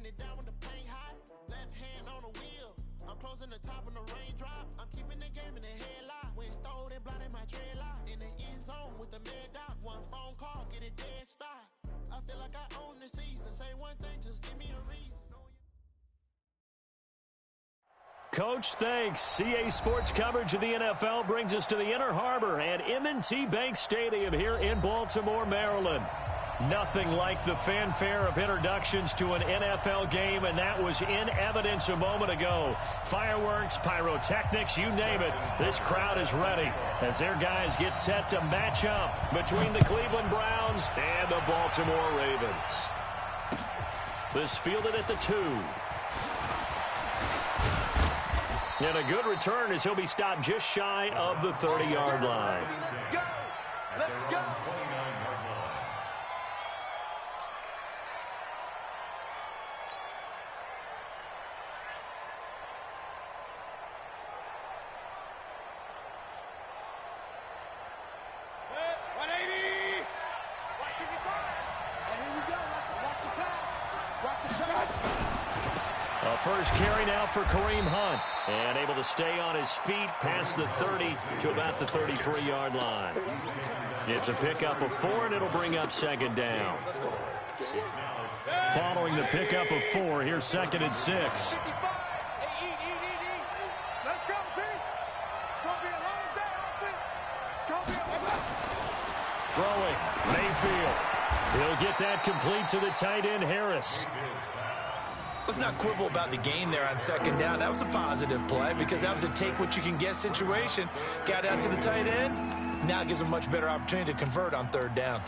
Wiping it down when the paint hot. Left hand on the wheel. I'm closing the top on the raindrop. I'm keeping the game in the headlock. When throwed and blinded my dreadlock. In the end zone with the mad dot. One phone call, get it dead stop. I feel like I own the season. Say one thing, just give me a reason. Coach, thanks. CA Sports coverage of the NFL brings us to the Inner Harbor at M&T Bank Stadium here in Baltimore, Maryland. Nothing like the fanfare of introductions to an NFL game, and that was in evidence a moment ago. Fireworks, pyrotechnics, you name it. This crowd is ready as their guys get set to match up between the Cleveland Browns and the Baltimore Ravens. This fielded at the 2. And a good return as he'll be stopped just shy of the 30-yard line. Go! Let's go! First carry now for Kareem Hunt. And able to stay on his feet past the 30 to about the 33-yard line. It's a pickup of 4, and it'll bring up second down. Following the pickup of 4, here's 2nd and 6. Let's go, team. It's going to be a long day, offense. It's going to be a Throwing, Mayfield. He'll get that complete to the tight end, Harris. Let's not quibble about the gain there on second down. That was a positive play because that was a take-what-you-can-get situation. Got out to the tight end. Now gives a much better opportunity to convert on third down.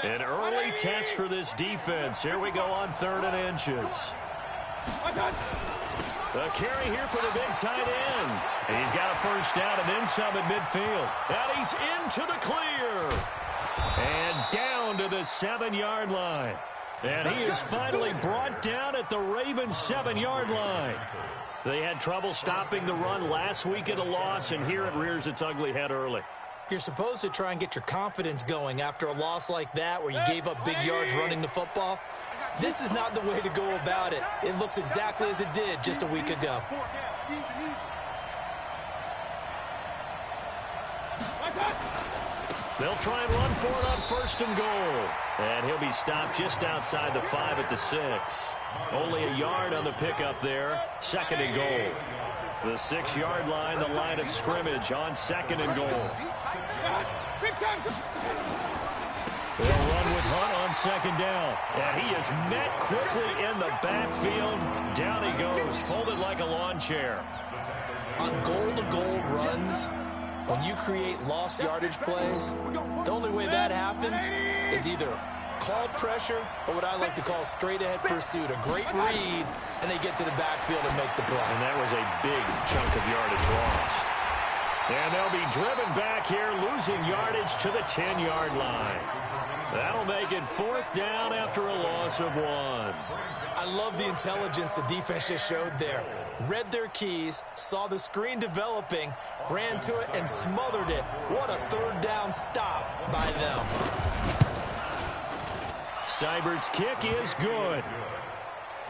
An early test for this defense. Here we go on 3rd and inches. A carry here for the big tight end. He's got a first down and then some at midfield. And he's into the clear. And down to the 7-yard line. And he is finally brought down at the Ravens' 7-yard line. They had trouble stopping the run last week at a loss, and here it rears its ugly head early. You're supposed to try and get your confidence going after a loss like that where you gave up big yards running the football. This is not the way to go about it. It looks exactly as it did just a week ago. They'll try and run for it on 1st and goal. And he'll be stopped just outside the 5 at the 6. Only a yard on the pickup there. 2nd and goal. The 6-yard line, the line of scrimmage on 2nd and goal. They'll run with Hunt on 2nd down. And he is met quickly in the backfield. Down he goes, folded like a lawn chair. On goal-to-goal runs, when you create lost yardage plays, the only way that happens is either called pressure or what I like to call straight-ahead pursuit. A great read, and they get to the backfield and make the play. And that was a big chunk of yardage lost. And they'll be driven back here, losing yardage to the 10-yard line. That'll make it 4th down after a loss of 1. I love the intelligence the defense just showed there. Read their keys, saw the screen developing, ran to it, and smothered it. What a 3rd down stop by them. Seibert's kick is good.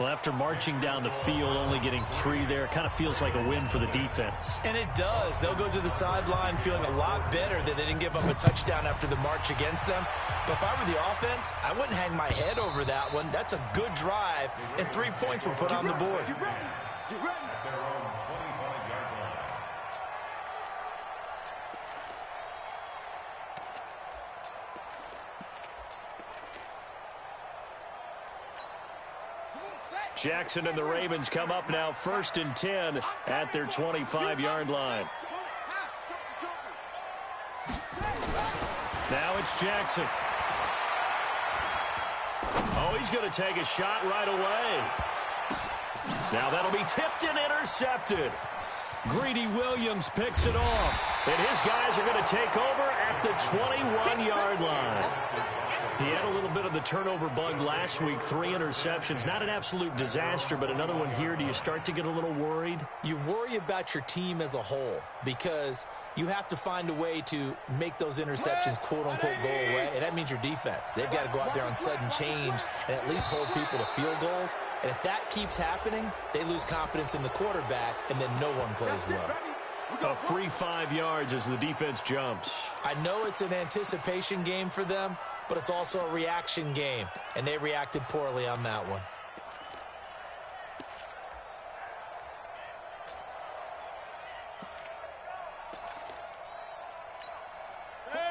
Well, after marching down the field, only getting 3 there, kind of feels like a win for the defense. And it does. They'll go to the sideline feeling a lot better that they didn't give up a touchdown after the march against them. But if I were the offense, I wouldn't hang my head over that one. That's a good drive, and 3 points were put on the board. Jackson and the Ravens come up now 1st and 10 at their 25-yard line. Now it's Jackson. Oh, he's going to take a shot right away. Now that'll be tipped and intercepted. Greedy Williams picks it off. And his guys are going to take over at the 21-yard line. He had a little bit of the turnover bug last week, 3 interceptions. Not an absolute disaster, but another one here. Do you start to get a little worried? You worry about your team as a whole because you have to find a way to make those interceptions, quote-unquote, go away, and that means your defense. They've got to go out there on sudden change and at least hold people to field goals. And if that keeps happening, they lose confidence in the quarterback, and then no one plays well. A free 5 yards as the defense jumps. I know it's an anticipation game for them, but it's also a reaction game, and they reacted poorly on that one.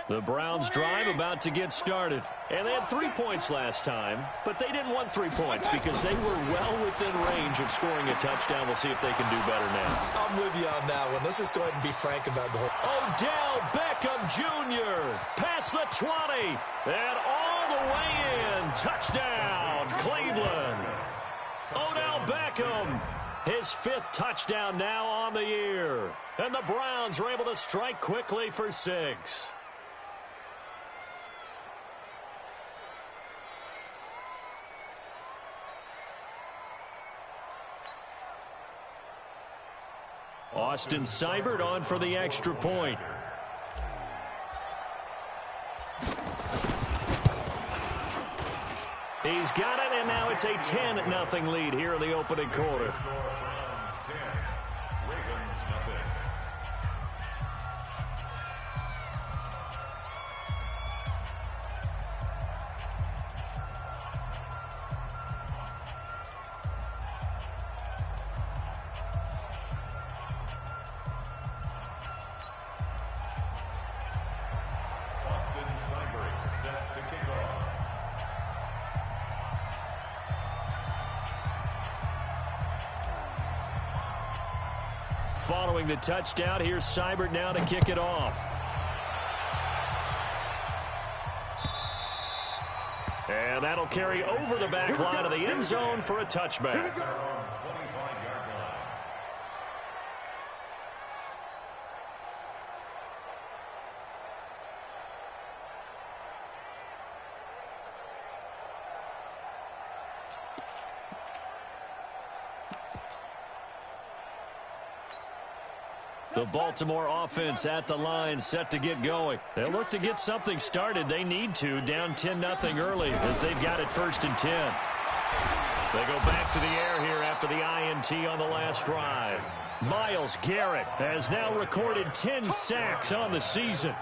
The Browns drive about to get started. And they had 3 points last time, but they didn't want 3 points because they were well within range of scoring a touchdown. We'll see if they can do better now. I'm with you on that one. Let's just go ahead and be frank about the whole. Odell Beckham Jr. past the 20 and all the way in. Touchdown, Cleveland. Odell Beckham, his 5th touchdown now on the year. And the Browns are able to strike quickly for 6. Austin Seibert on for the extra point. He's got it, and now it's a 10-0 lead here in the opening quarter. Following the touchdown, here's Seibert now to kick it off. And that'll carry over the back line of the end zone for a touchback. The Baltimore offense at the line, set to get going. They'll look to get something started. They need to, down 10-0 early as they've got it 1st and 10. They go back to the air here after the INT on the last drive. Myles Garrett has now recorded 10 sacks on the season.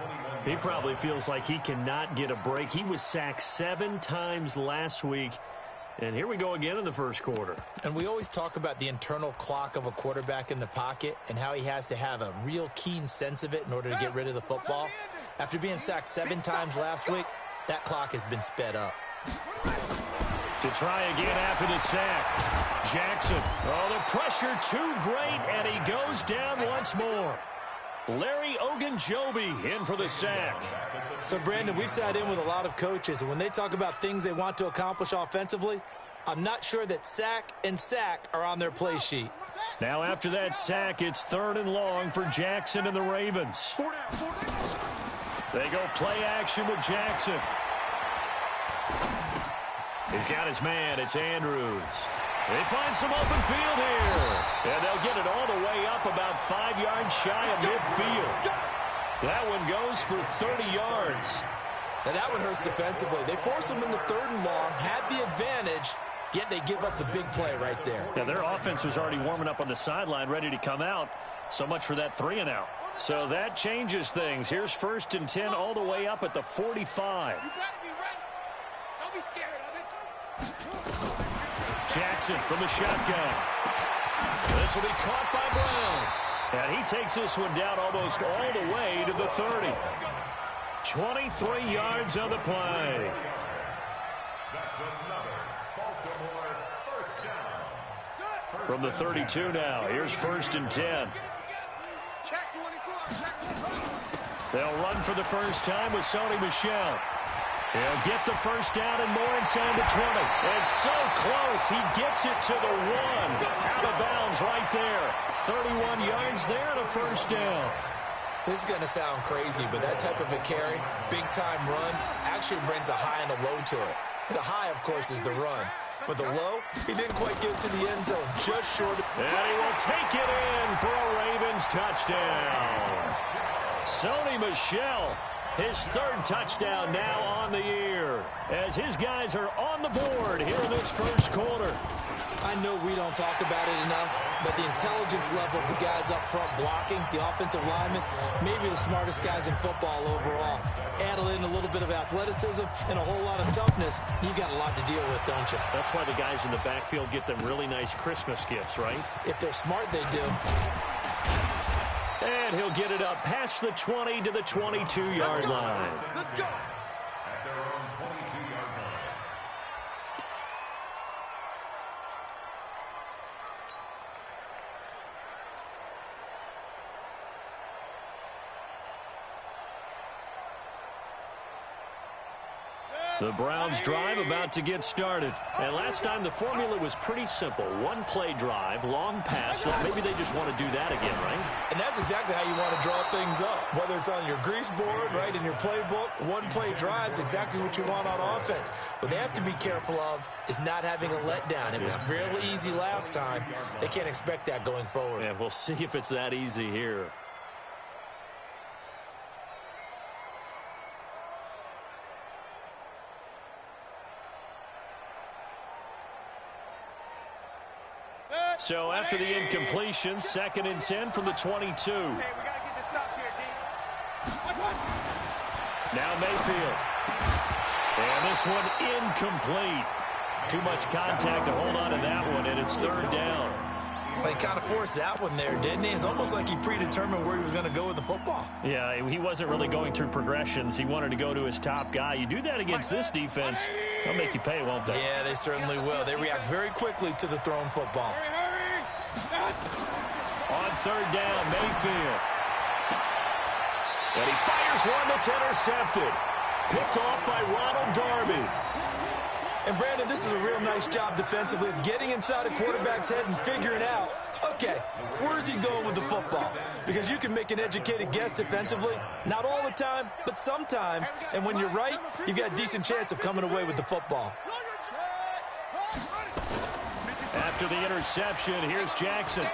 He probably feels like he cannot get a break. He was sacked 7 times last week. And here we go again in the first quarter. And we always talk about the internal clock of a quarterback in the pocket and how he has to have a real keen sense of it in order to get rid of the football. After being sacked 7 times last week, that clock has been sped up. To try again after the sack. Jackson. Oh, the pressure too great, and he goes down once more. Larry Ogunjobi in for the sack. So, Brandon, we've sat in with a lot of coaches, and when they talk about things they want to accomplish offensively, I'm not sure that sack and sack are on their play sheet. Now, after that sack, it's 3rd and long for Jackson and the Ravens. They go play action with Jackson. He's got his man. It's Andrews. They find some open field here. And they'll get it all the way up about 5 yards shy of midfield. That one goes for 30 yards. Now that one hurts defensively. They force them into 3rd and long, had the advantage, yet they give up the big play right there. Yeah, their offense was already warming up on the sideline, ready to come out. So much for that 3 and out. So that changes things. Here's 1st and 10 all the way up at the 45. You gotta be ready. Don't be scared of it. Jackson from the shotgun. This will be caught by Brown. And he takes this one down almost all the way to the 30. 23 yards on the play. That's another Baltimore first down. From the 32 now, here's 1st and 10. Check 24. Check 24. They'll run for the first time with Sony Michel. He'll get the first down and more inside the 20. It's so close. He gets it to the 1. Out of bounds right there. 31 yards there and a first down. This is going to sound crazy, but that type of a carry, big-time run, actually brings a high and a low to it. The high, of course, is the run. But the low, he didn't quite get to the end zone, just short of... And he will take it in for a Ravens touchdown. Sony Michel, his third touchdown now on the year, as his guys are on the board here in this first quarter. I know we don't talk about it enough, but the intelligence level of the guys up front blocking, the offensive linemen, maybe the smartest guys in football overall. Add in a little bit of athleticism and a whole lot of toughness, you got a lot to deal with, don't you? That's why the guys in the backfield get them really nice Christmas gifts, right? If they're smart, they do. And he'll get it up past the 20 to the 22-yard line. Let's go. At their own 22-yard line. The Browns drive about to get started. And last time the formula was pretty simple. One play drive, long pass. So maybe they just want to do that again, right? And that's exactly how you want to draw things up. Whether it's on your grease board, right, in your playbook, one play drive's exactly what you want on offense. What they have to be careful of is not having a letdown. It was real easy last time. They can't expect that going forward. Yeah, we'll see if it's that easy here. So after the incompletion, 2nd and 10 from the 22. Hey, we got to get this stop here, D. Now Mayfield. And this one incomplete. Too much contact to hold on to that one, and it's 3rd down. Well, he kind of forced that one there, didn't he? It's almost like he predetermined where he was going to go with the football. Yeah, he wasn't really going through progressions. He wanted to go to his top guy. You do that against this defense, they'll make you pay, won't they? Yeah, they certainly will. They react very quickly to the thrown football. On 3rd down, Mayfield. And he fires one that's intercepted. Picked off by Ronald Darby. And, Brandon, this is a real nice job defensively of getting inside a quarterback's head and figuring out, okay, where's he going with the football? Because you can make an educated guess defensively, not all the time, but sometimes. And when you're right, you've got a decent chance of coming away with the football. After the interception, here's Jackson.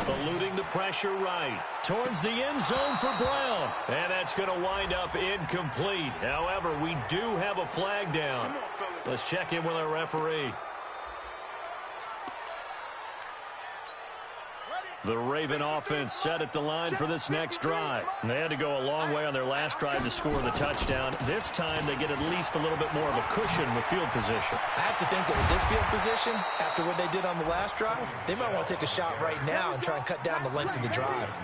Eluding the pressure right. Towards the end zone for Brown. And that's going to wind up incomplete. However, we do have a flag down. Let's check in with our referee. The Raven offense set at the line for this next drive. They had to go a long way on their last drive to score the touchdown. This time they get at least a little bit more of a cushion with field position. I have to think that with this field position, after what they did on the last drive, they might want to take a shot right now and try and cut down the length of the drive.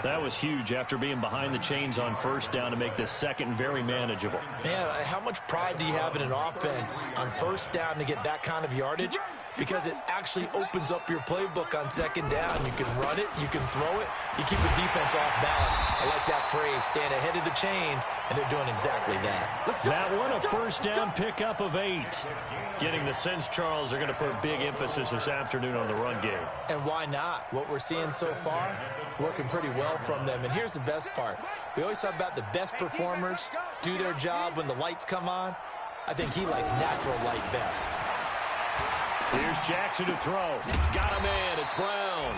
That was huge after being behind the chains on 1st down to make this second very manageable. Man, how much pride do you have in an offense on 1st down to get that kind of yardage? Because it actually opens up your playbook on 2nd down. You can run it, you can throw it, you keep the defense off balance. I like that phrase, stand ahead of the chains, and they're doing exactly that. That one, a 1st down pickup of 8. Getting the sense Charles are going to put big emphasis this afternoon on the run game. And why not? What we're seeing so far, working pretty well from them. And here's the best part. We always talk about the best performers do their job when the lights come on. I think he likes natural light best. Here's Jackson to throw. Got him in. It's Brown.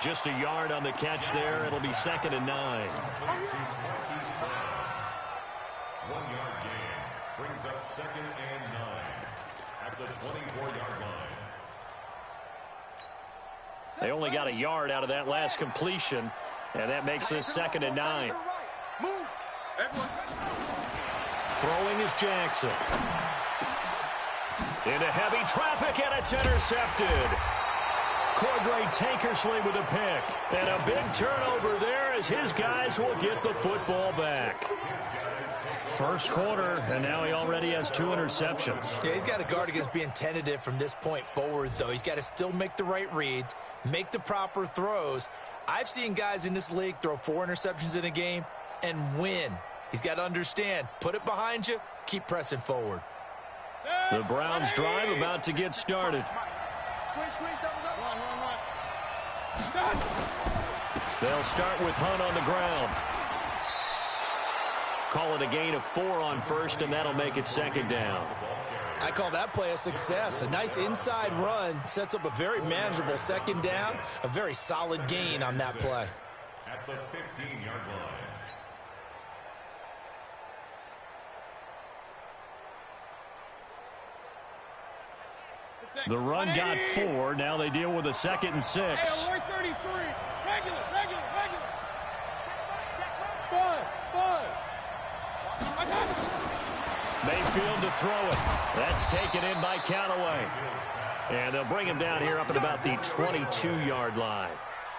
Just a yard on the catch there. It'll be 2nd and 9. 1-yard gain brings up 2nd and 9 at the 24-yard line. They only got a yard out of that last completion, and that makes this 2nd and 9. Throwing is Jackson. Into heavy traffic, and it's intercepted. Cordray Tankersley with a pick. And a big turnover there as his guys will get the football back. First quarter, and now he already has 2 interceptions. Yeah, he's got to guard against being tentative from this point forward, though. He's got to still make the right reads, make the proper throws. I've seen guys in this league throw 4 interceptions in a game and win. He's got to understand, put it behind you, keep pressing forward. The Browns drive about to get started. Squeeze, double, double. Run. They'll start with Hunt on the ground. Call it a gain of 4 on first, and that'll make it second down. I call that play a success. A nice inside run sets up a very manageable second down. A very solid gain on that play. At the 15-yard line. The run got 4. Now they deal with a 2nd and 6. Hey, we're 33. Regular. Mayfield to throw it. That's taken in by Callaway. And they'll bring him down here up at about the 22-yard line.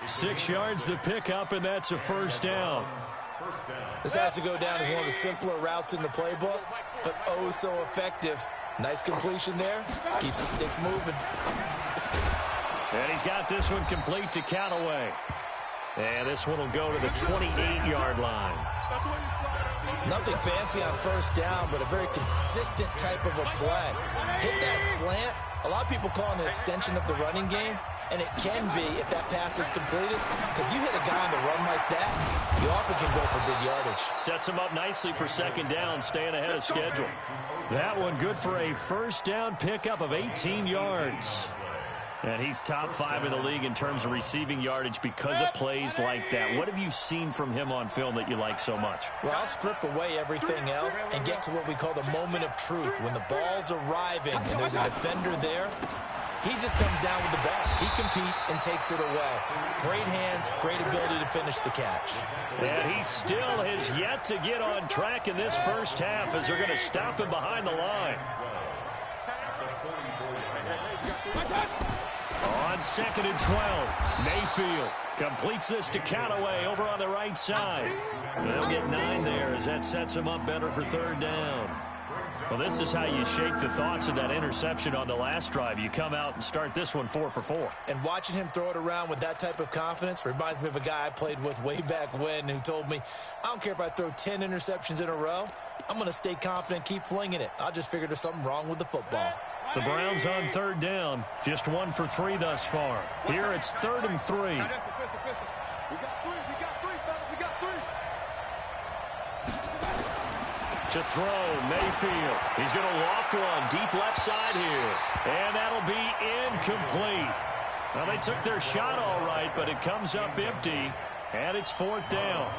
6 yards the pickup, and that's a first down. This has to go down as one of the simpler routes in the playbook, but oh so effective. Nice completion there. Keeps the sticks moving. And he's got this one complete to Callaway. And this one will go to the 28-yard line. Nothing fancy on first down, but a very consistent type of a play. Hit that slant. A lot of people call it an extension of the running game, and it can be if that pass is completed, because you hit a guy on the run like that, you often can go for big yardage. Sets him up nicely for second down, staying ahead of schedule. That one good for a first down pickup of 18 yards. And he's top 5 in the league in terms of receiving yardage because of plays like that. What have you seen from him on film that you like so much? Well, I'll strip away everything else and get to what we call the moment of truth. When the ball's arriving and there's a defender there, he just comes down with the ball. He competes and takes it away. Great hands, great ability to finish the catch. And he still has yet to get on track in this first half as they're going to stop him behind the line. On 2nd and 12, Mayfield completes this to Callaway over on the right side. They'll get 9 there as that sets him up better for third down. Well, this is how you shake the thoughts of that interception on the last drive. You come out and start this one 4 for 4. And watching him throw it around with that type of confidence reminds me of a guy I played with way back when who told me, I don't care if I throw 10 interceptions in a row. I'm going to stay confident, keep flinging it. I just figured there's something wrong with the football. The Browns on third down, just 1 for 3 thus far. Here it's 3rd and 3. We got 3, fellas. We got 3. To throw, Mayfield. He's going to loft one deep left side here. And that'll be incomplete. Well, they took their shot all right, but it comes up empty. And it's 4th down.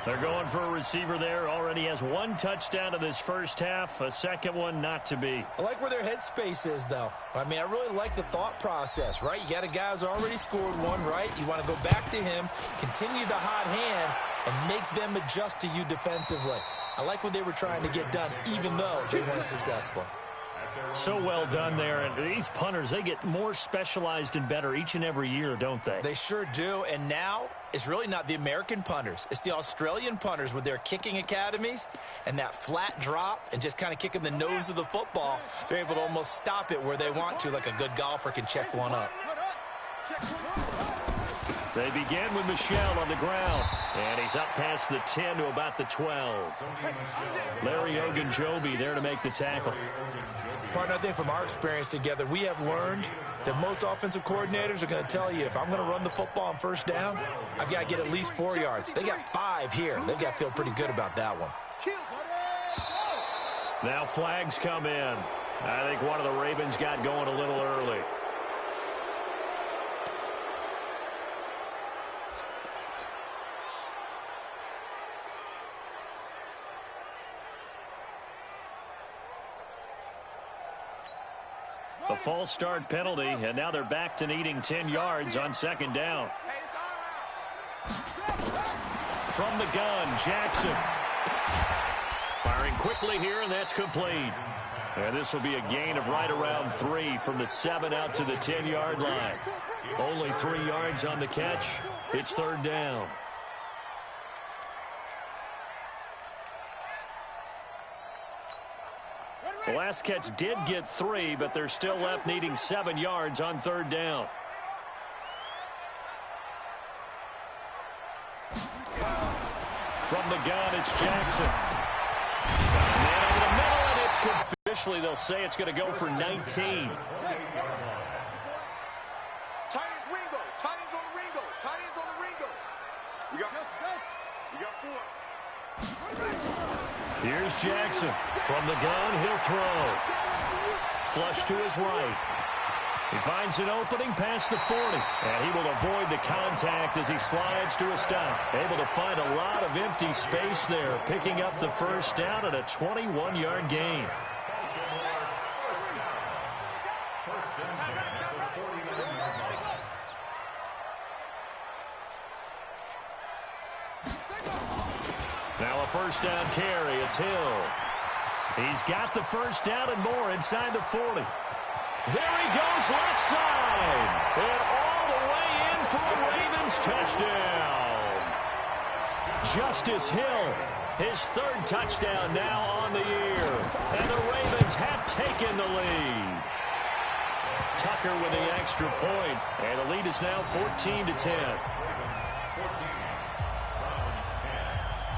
They're going for a receiver there. Already has 1 touchdown in this first half. A second one not to be. I like where their headspace is, though. I mean, I really like the thought process, right? You got a guy who's already scored 1, right? You want to go back to him, continue the hot hand, and make them adjust to you defensively. I like what they were trying to get done, even though they weren't successful. So well done there. And these punters, they get more specialized and better each and every year, don't they? They sure do. And now it's really not the American punters. It's the Australian punters with their kicking academies and that flat drop and just kind of kicking the nose of the football. They're able to almost stop it where they want to, like a good golfer can check one up. They begin with Michelle on the ground. And he's up past the 10 to about the 12. Larry Ogunjobi there to make the tackle. Partner, I think from our experience together, we have learned that most offensive coordinators are going to tell you, if I'm going to run the football on first down, I've got to get at least 4 yards. They got 5 here. They've got to feel pretty good about that one. Now flags come in. I think one of the Ravens got going a little early. A false start penalty, and now they're back to needing 10 yards on second down. From the gun, Jackson. Firing quickly here, and that's complete. And this will be a gain of right around 3 from the 7 out to the 10-yard line. Only 3 yards on the catch. It's third down. The last catch did get 3, but they're still left needing 7 yards on third down. From the gun, it's Jackson. Man over the middle, and it's officially, they'll say it's going to go for 19. Tight is Ringo. Tight is on the Ringo. We got 4. Here's Jackson. From the gun, he'll throw. Flush to his right. He finds an opening past the 40. And he will avoid the contact as he slides to a stop. Able to find a lot of empty space there. Picking up the first down at a 21-yard gain. Now a first down carry. It's Hill. He's got the first down and more inside the 40. There he goes left side. And all the way in for a Ravens touchdown. Justice Hill, his third touchdown now on the year. And the Ravens have taken the lead. Tucker with the extra point. And the lead is now 14-10.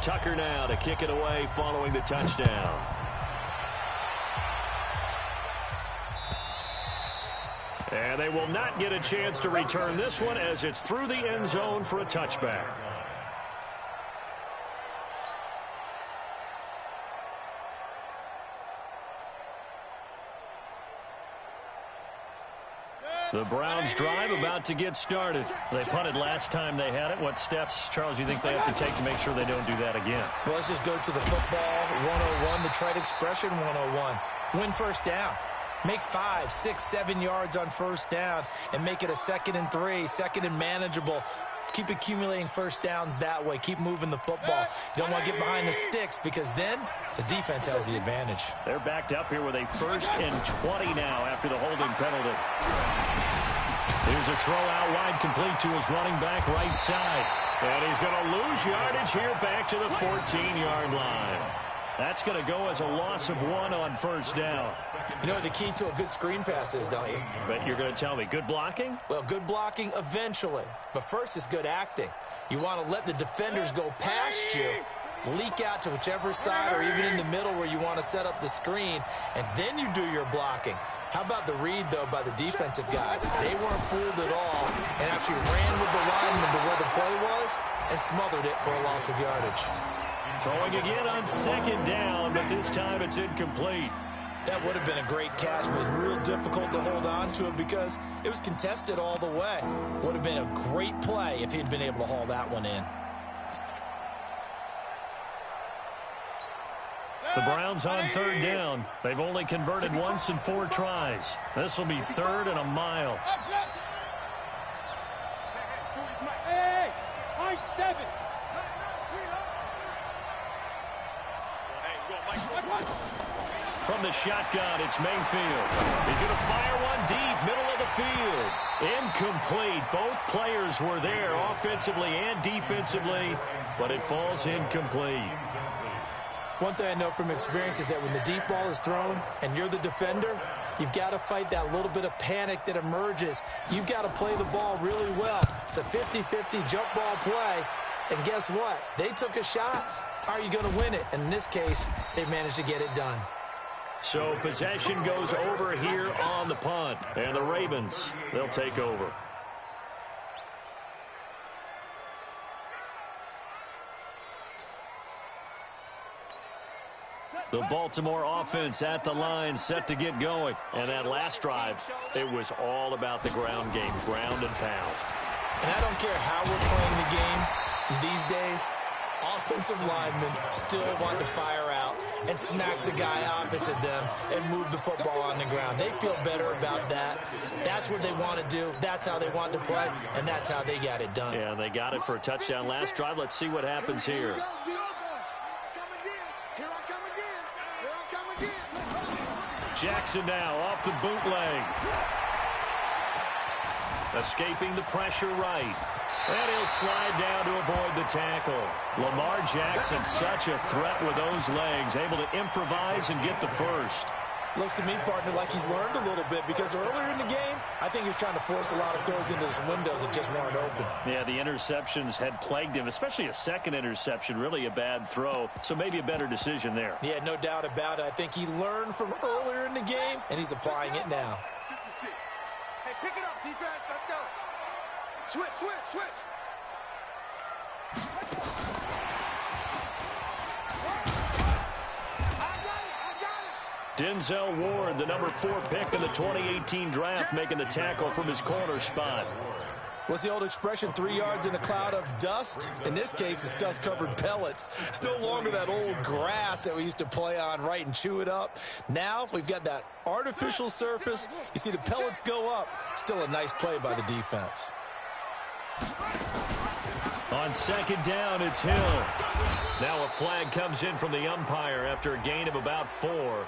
Tucker now to kick it away following the touchdown. And they will not get a chance to return this one as it's through the end zone for a touchback. The Browns drive about to get started. They punted last time they had it. What steps, Charles, you think they have to take to make sure they don't do that again? Well, let's just go to the football 101, the trite expression 101. Win first down. Make 5, 6, 7 yards on first down and make it a 2nd and 3, 2nd and manageable. Keep accumulating first downs that way. Keep moving the football. You don't want to get behind the sticks because then the defense has the advantage. They're backed up here with a 1st and 20 now after the holding penalty. Here's a throw out wide complete to his running back right side. And he's going to lose yardage here back to the 14-yard line. That's going to go as a loss of 1 on first down. You know what the key to a good screen pass is, don't you? But you're going to tell me, good blocking? Well, good blocking eventually. But first is good acting. You want to let the defenders go past you, leak out to whichever side or even in the middle where you want to set up the screen, and then you do your blocking. How about the read, though, by the defensive guys? They weren't fooled at all and actually ran with the lineman to where the play was and smothered it for a loss of yardage. Throwing again on 2nd down, but this time it's incomplete. That would have been a great catch, but it was real difficult to hold on to it because it was contested all the way. Would have been a great play if he'd been able to haul that one in. The Browns on 3rd down. They've only converted once in 4 tries. This will be 3rd and a mile. Hey, I 7. From the shotgun, it's Mayfield. He's going to fire one deep, middle of the field. Incomplete. Both players were there offensively and defensively, but it falls incomplete. One thing I know from experience is that when the deep ball is thrown and you're the defender, you've got to fight that little bit of panic that emerges. You've got to play the ball really well. It's a 50-50 jump ball play, and guess what? They took a shot. How are you going to win it? And in this case, they managed to get it done. So possession goes over here on the punt, and the Ravens, they'll take over. The Baltimore offense at the line, set to get going. And that last drive, it was all about the ground game, ground and pound. And I don't care how we're playing the game these days, offensive linemen still want to fire out and smack the guy opposite them and move the football on the ground. They feel better about that. That's what they want to do. That's how they want to play, and that's how they got it done. Yeah, and they got it for a touchdown last drive. Let's see what happens here. Jackson now off the bootleg. Escaping the pressure right. And he'll slide down to avoid the tackle. Lamar Jackson, such a threat with those legs, able to improvise and get the first. Looks to me, partner, like he's learned a little bit because earlier in the game, I think he was trying to force a lot of throws into some windows that just weren't open. Yeah, the interceptions had plagued him, especially a second interception, really a bad throw. So maybe a better decision there. Yeah, no doubt about it. I think he learned from earlier in the game, and he's applying it now. 56. Hey, pick it up, defense. Let's go. Switch. Denzel Ward, the number 4 pick in the 2018 draft, making the tackle from his corner spot. What's the old expression, 3 yards in a cloud of dust? In this case, it's dust-covered pellets. It's no longer that old grass that we used to play on, right, and chew it up. Now we've got that artificial surface. You see the pellets go up. Still a nice play by the defense. On second down, it's Hill. Now a flag comes in from the umpire after a gain of about 4.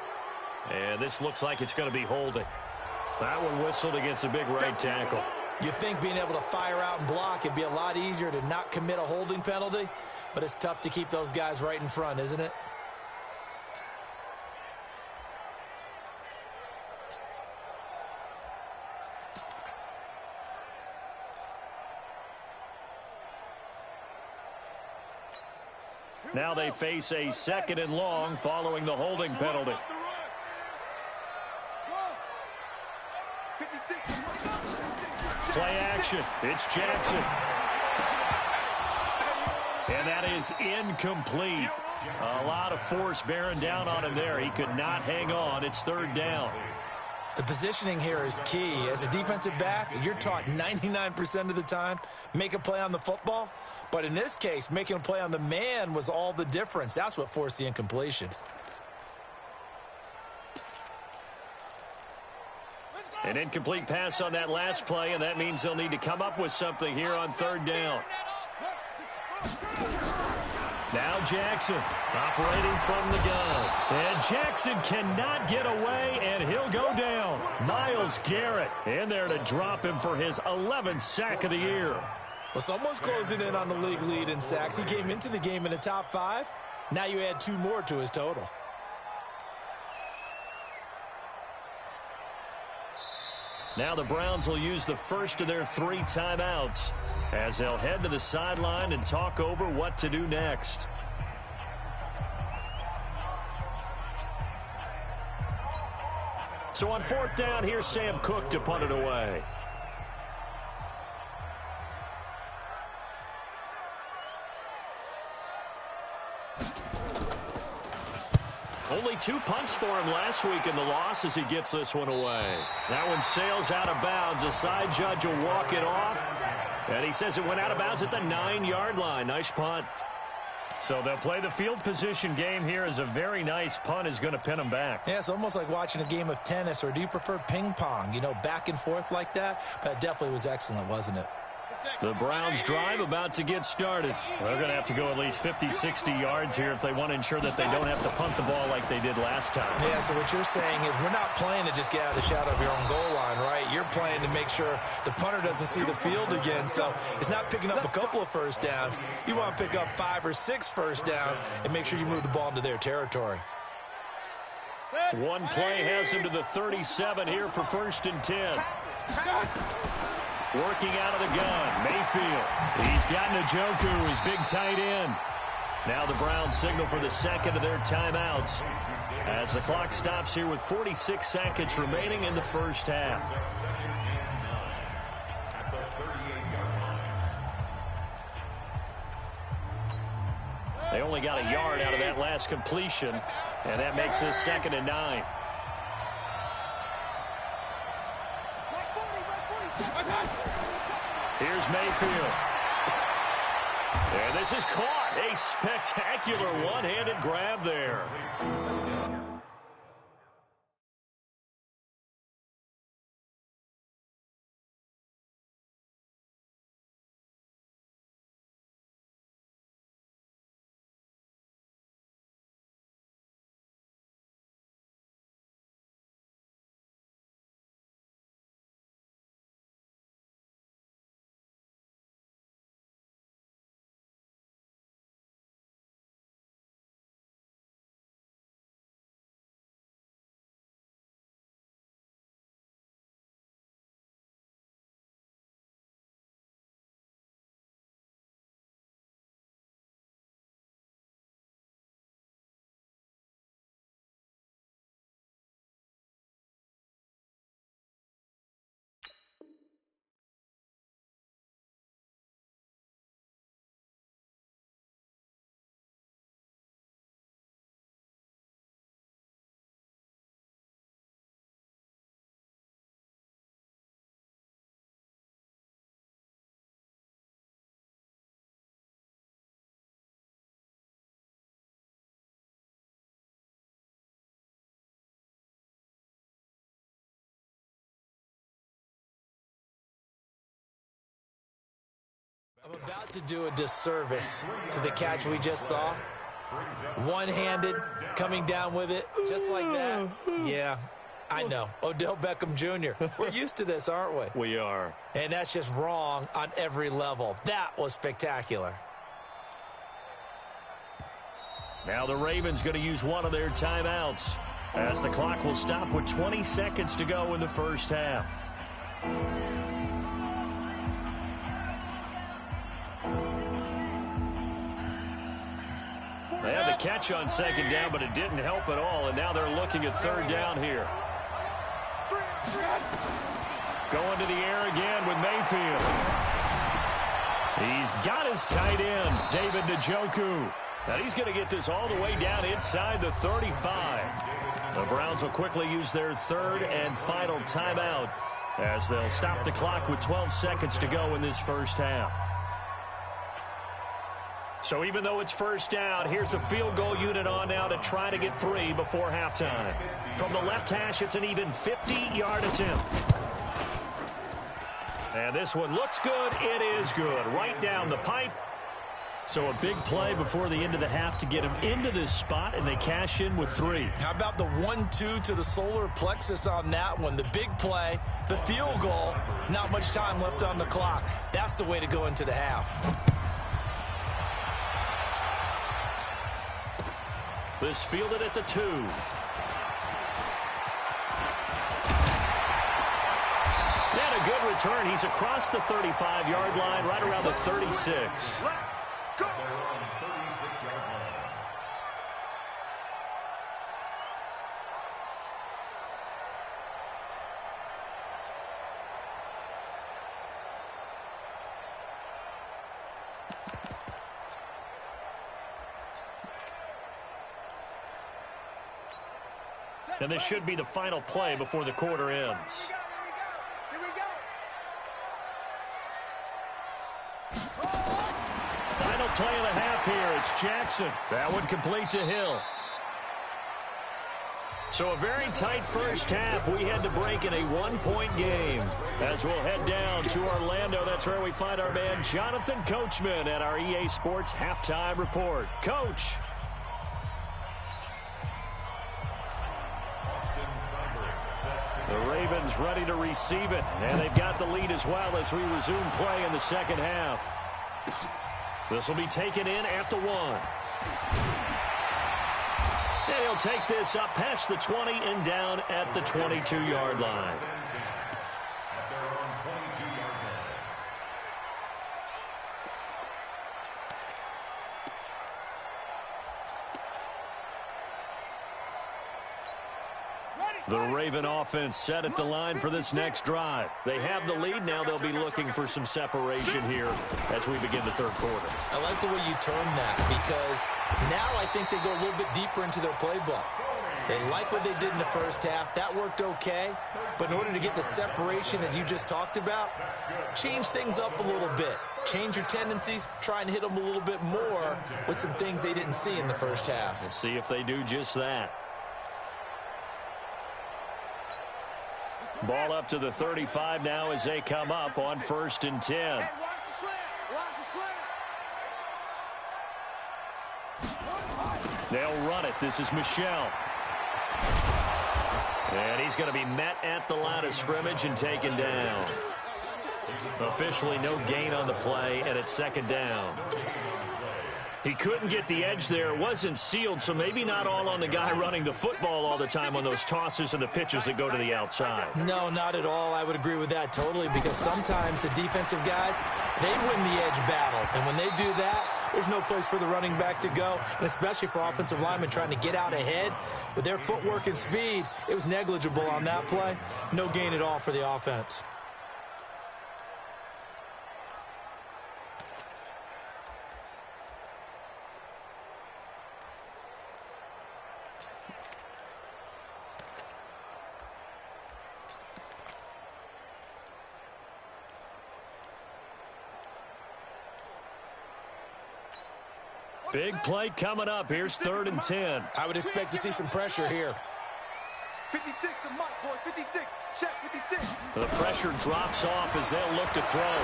And this looks like it's going to be holding. That one whistled against a big right tackle. You'd think being able to fire out and block it'd be a lot easier to not commit a holding penalty, but it's tough to keep those guys right in front, isn't it? Now they face a 2nd and long following the holding penalty. Play action. It's Jackson. And that is incomplete. A lot of force bearing down on him there. He could not hang on. It's 3rd down. The positioning here is key. As a defensive back, you're taught 99% of the time, make a play on the football. But in this case, making a play on the man was all the difference. That's what forced the incompletion. An incomplete pass on that last play, and that means they'll need to come up with something here on 3rd down. Now Jackson operating from the gun. And Jackson cannot get away, and he'll go down. Myles Garrett in there to drop him for his 11th sack of the year. Well, someone's closing in on the league lead in sacks. He came into the game in the top 5. Now you add 2 more to his total. Now the Browns will use the first of their 3 timeouts as they'll head to the sideline and talk over what to do next. So on 4th down, here's Sam Cook to punt it away. Only 2 punts for him last week in the loss as he gets this one away. That one sails out of bounds. The side judge will walk it off. And he says it went out of bounds at the 9-yard line. Nice punt. So they'll play the field position game here as a very nice punt is going to pin them back. Yeah, it's almost like watching a game of tennis, or do you prefer ping pong? You know, back and forth like that? But it definitely was excellent, wasn't it? The Browns drive about to get started. They're going to have to go at least 50, 60 yards here if they want to ensure that they don't have to punt the ball like they did last time. Yeah, so what you're saying is we're not playing to just get out of the shadow of your own goal line, right? You're playing to make sure the punter doesn't see the field again. So it's not picking up a couple of first downs. You want to pick up 5 or 6 first downs and make sure you move the ball into their territory. One play has him to the 37 here for 1st and 10. Working out of the gun, Mayfield. He's got Njoku, his big tight end. Now the Browns signal for the 2nd of their timeouts as the clock stops here with 46 seconds remaining in the first half. They only got a yard out of that last completion, and that makes this 2nd and 9. Here's Mayfield. And this is caught. A spectacular one-handed grab there. I'm about to do a disservice to the catch we just saw. One-handed, coming down with it, just like that. Yeah, I know. Odell Beckham Jr. We're used to this, aren't we? We are. And that's just wrong on every level. That was spectacular. Now the Ravens going to use one of their timeouts as the clock will stop with 20 seconds to go in the first half. They had the catch on second down, but it didn't help at all, and now they're looking at third down here. Going to the air again with Mayfield. He's got his tight end, David Njoku. Now he's going to get this all the way down inside the 35. The Browns will quickly use their third and final timeout as they'll stop the clock with 12 seconds to go in this first half. So even though it's first down, here's the field goal unit on now to try to get 3 before halftime. From the left hash, it's an even 50-yard attempt. And this one looks good. It is good. Right down the pipe. So a big play before the end of the half to get him into this spot, and they cash in with 3. How about the 1-2 to the solar plexus on that one? The big play, the field goal, not much time left on the clock. That's the way to go into the half. This fielded at the 2. And a good return. He's across the 35-yard line, right around the 36. And this should be the final play before the quarter ends. Here we go. Final play of the half here. It's Jackson. That one complete to Hill. So a very tight first half. We had to break in a 1-point game. As we'll head down to Orlando, that's where we find our man Jonathan Coachman at our EA Sports Halftime Report. Coach. The Ravens ready to receive it, and they've got the lead as well as we resume play in the second half. This will be taken in at the 1. And he'll take this up past the 20 and down at the 22-yard line. The Raven offense set at the line for this next drive. They have the lead. Now they'll be looking for some separation here as we begin the third quarter. I like the way you term that because now I think they go a little bit deeper into their playbook. They like what they did in the first half. That worked okay. But in order to get the separation that you just talked about, change things up a little bit. Change your tendencies. Try and hit them a little bit more with some things they didn't see in the first half. We'll see if they do just that. Ball up to the 35 now as they come up on 1st and 10. Hey, watch the slant. Watch the slant. They'll run it. This is Michel. And he's going to be met at the line of scrimmage and taken down. Officially no gain on the play, and it's second down. He couldn't get the edge there. It wasn't sealed, so maybe not all on the guy running the football all the time on those tosses and the pitches that go to the outside. No, not at all. I would agree with that totally because sometimes the defensive guys, they win the edge battle. And when they do that, there's no place for the running back to go, and especially for offensive linemen trying to get out ahead. With their footwork and speed, it was negligible on that play. No gain at all for the offense. Big play coming up. Here's 3rd and 10. I would expect to see some pressure here. 56 to Mike, boys. 56. Check 56. The pressure drops off as they'll look to throw.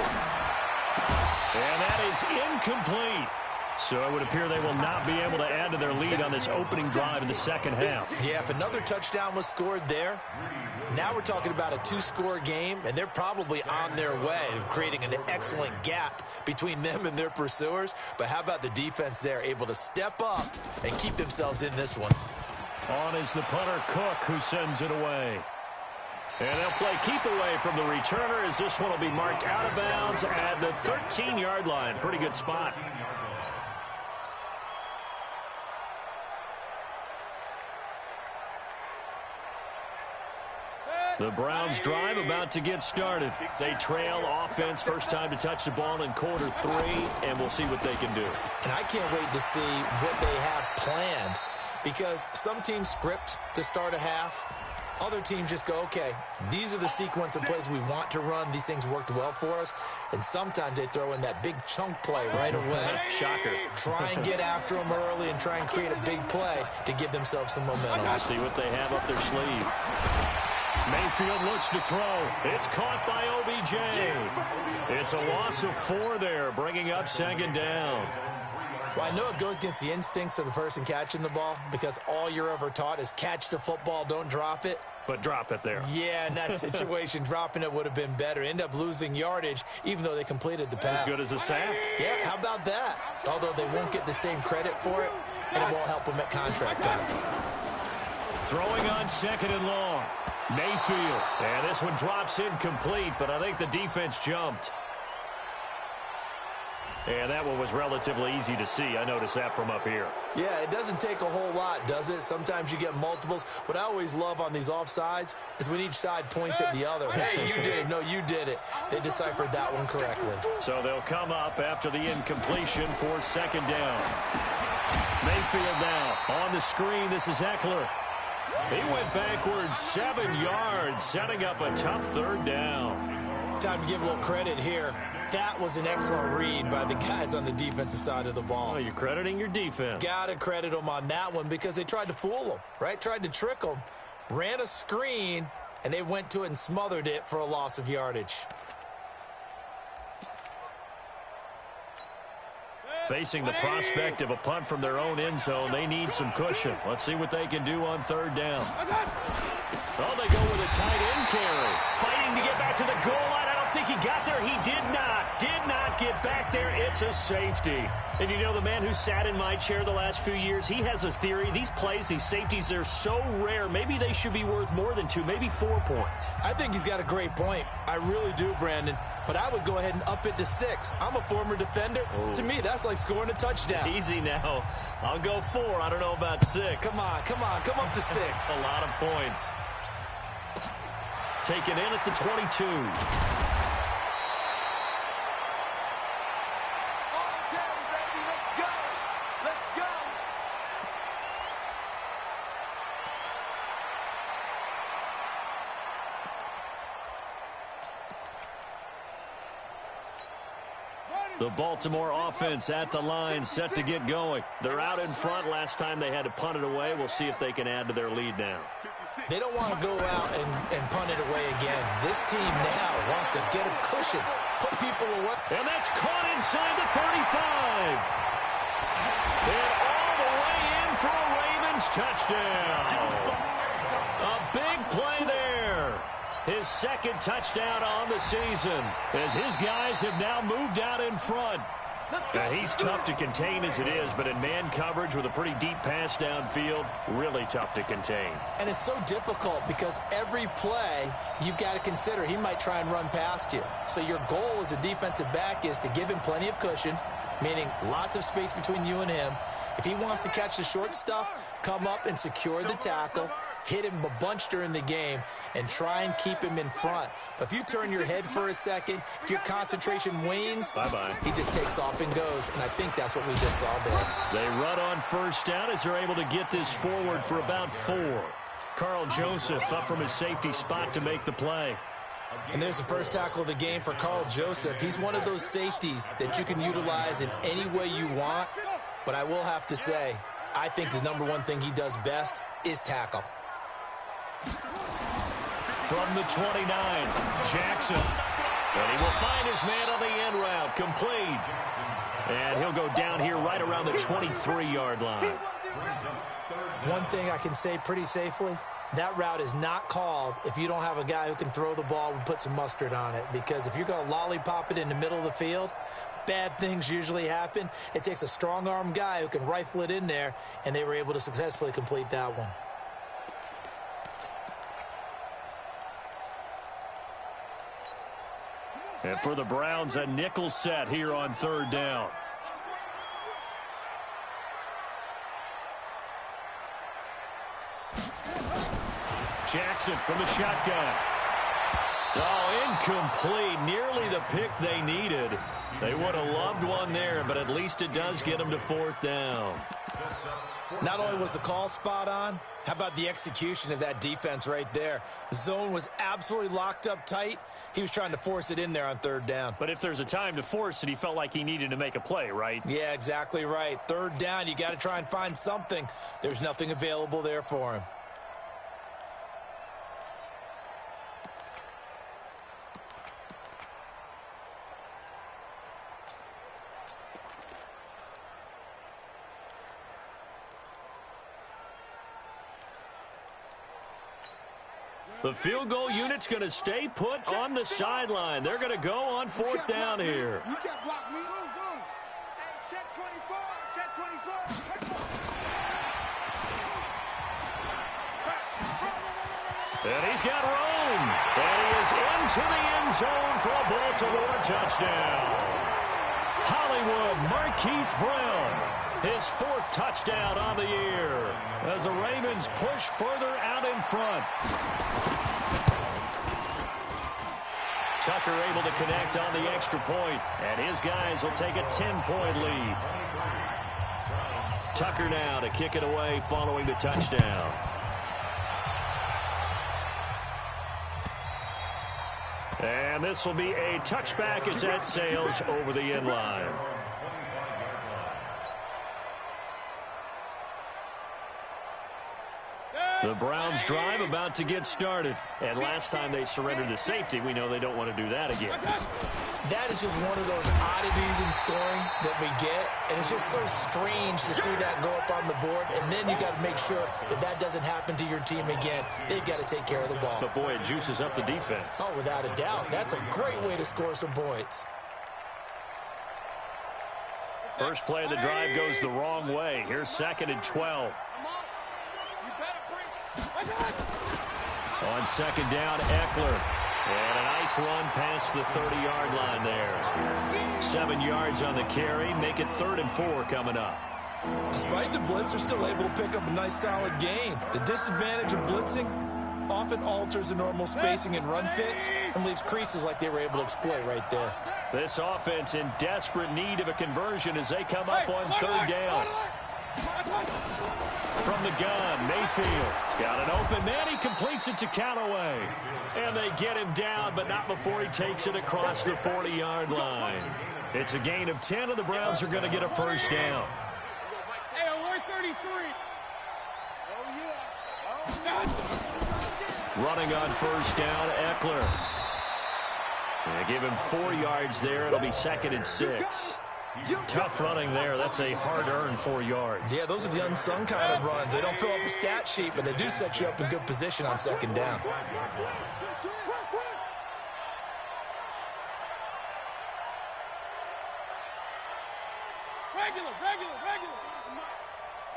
And that is incomplete. So it would appear they will not be able to add to their lead on this opening drive in the second half. Yeah, if another touchdown was scored there, now we're talking about a two-score game, and they're probably on their way of creating an excellent gap between them and their pursuers. But how about the defense there, able to step up and keep themselves in this one? On is the punter, Cook, who sends it away. And they'll play keep away from the returner as this one will be marked out of bounds at the 13-yard line. Pretty good spot. The Browns drive about to get started. They trail offense, first time to touch the ball in quarter 3, and we'll see what they can do. And I can't wait to see what they have planned, because some teams script to start a half. Other teams just go, okay, these are the sequence of plays we want to run. These things worked well for us. And sometimes they throw in that big chunk play right away. Shocker. Try and get after them early and try and create a big play to give themselves some momentum. We'll see what they have up their sleeve. Mayfield looks to throw. It's caught by OBJ. It's a loss of 4 there, bringing up second down. Well, I know it goes against the instincts of the person catching the ball, because all you're ever taught is catch the football, don't drop it. But drop it there. Yeah, in that situation, dropping it would have been better. End up losing yardage, even though they completed the pass. As good as a sack. Yeah, how about that? Although they won't get the same credit for it, and it won't help them at contract time. Throwing on second and long. Mayfield. And this one drops incomplete, but I think the defense jumped. And that one was relatively easy to see. I noticed that from up here. Yeah, it doesn't take a whole lot, does it? Sometimes you get multiples. What I always love on these offsides is when each side points at the other. Hey, you did it. No, you did it. They deciphered that one correctly. So they'll come up after the incompletion for second down. Mayfield now on the screen. This is Eckler. He went backwards 7 yards, setting up a tough third down. Time to give a little credit here. That was an excellent read by the guys on the defensive side of the ball. Oh, you're crediting your defense. Got to credit them on that one, because they tried to fool them, right? Tried to trick them. Ran a screen, and they went to it and smothered it for a loss of yardage. Facing the prospect of a punt from their own end zone, they need some cushion. Let's see what they can do on third down. Oh, they go with a tight end carry. Fighting to get back to the goal line. I don't think he got there. He did not get back there. It's a safety. And you know, the man who sat in my chair the last few years, he has a theory. These plays, these safeties, they're so rare. Maybe they should be worth more than 2, maybe 4 points. I think he's got a great point. I really do, Brandon. But I would go ahead and up it to 6. I'm a former defender. Oh. To me, that's like scoring a touchdown. Easy now. I'll go 4. I don't know about 6. Come on. Come up to 6. A lot of points. Taken in at the 22. The Baltimore offense at the line, set to get going. They're out in front. Last time they had to punt it away. We'll see if they can add to their lead now. They don't want to go out and punt it away again. This team now wants to get a cushion, put people away. And that's caught inside the 35. And all the way in for a Ravens touchdown. A big play there. His second touchdown on the season, as his guys have now moved out in front. Now, he's tough to contain as it is, but in man coverage with a pretty deep pass downfield, really tough to contain. And it's so difficult because every play you've got to consider he might try and run past you. So your goal as a defensive back is to give him plenty of cushion, meaning lots of space between you and him. If he wants to catch the short stuff, come up and secure the tackle, hit him a bunch during the game, and try and keep him in front. But if you turn your head for a second, if your concentration wanes, bye-bye. He just takes off and goes, and I think that's what we just saw there. They run on first down as they're able to get this forward for about 4. Carl Joseph up from his safety spot to make the play. And there's the first tackle of the game for Carl Joseph. He's one of those safeties that you can utilize in any way you want, but I will have to say, I think the number one thing he does best is tackle. From the 29, Jackson. And he will find his man on the end route. complete. And he'll go down here right around the 23-yard line. One thing I can say pretty safely, that route is not called if you don't have a guy who can throw the ball and put some mustard on it. Because if you're going to lollipop it in the middle of the field, bad things usually happen. It takes a strong-arm guy who can rifle it in there, and they were able to successfully complete that one. And for the Browns, a nickel set here on third down. Jackson from the shotgun. Oh, incomplete. Nearly the pick they needed. They would have loved one there, but at least it does get them to fourth down. Not only was the call spot on, how about the execution of that defense right there? The zone was absolutely locked up tight. He was trying to force it in there on third down. But if there's a time to force it, he felt like he needed to make a play, right? Yeah, exactly right. Third down, you got to try and find something. There's nothing available there for him. The field goal unit's going to stay put on the sideline. They're going to go on fourth down here. You can't block me. Hey, check 24. Check 24. And he's got room. And he is into the end zone for a Baltimore touchdown. Hollywood Marquise Brown, his fourth touchdown on the year, as the Ravens push further out in front. Tucker able to connect on the extra point, and his guys will take a 10-point lead. Tucker now to kick it away following the touchdown. And this will be a touchback as that sails over the end line. The Browns drive about to get started. And last time they surrendered the safety, we know they don't want to do that again. That is just one of those oddities in scoring that we get. And it's just so strange to see that go up on the board. And then you got to make sure that that doesn't happen to your team again. They've got to take care of the ball. But, boy, it juices up the defense. Oh, without a doubt. That's a great way to score some points. First play of the drive goes the wrong way. Here's 2nd and 12. On 2nd down, Eckler. And a nice run past the 30-yard line there. 7 yards on the carry. Make it 3rd and 4 coming up. Despite the blitz, they're still able to pick up a nice, solid gain. The disadvantage of blitzing often alters the normal spacing and run fits and leaves creases like they were able to exploit right there. This offense in desperate need of a conversion as they come up on 3rd down. From the gun, Mayfield's got an open man. He completes it to Callaway. And they get him down, but not before he takes it across the 40-yard line. It's a gain of 10, and the Browns are going to get a first down. Hey, alert 33. Oh, yeah. Running on first down, Eckler. They give him 4 yards there. It'll be 2nd and 6. Tough running there. That's a hard-earned 4 yards. Yeah, those are the unsung kind of runs. They don't fill up the stat sheet, but they do set you up in good position on 2nd down. Regular.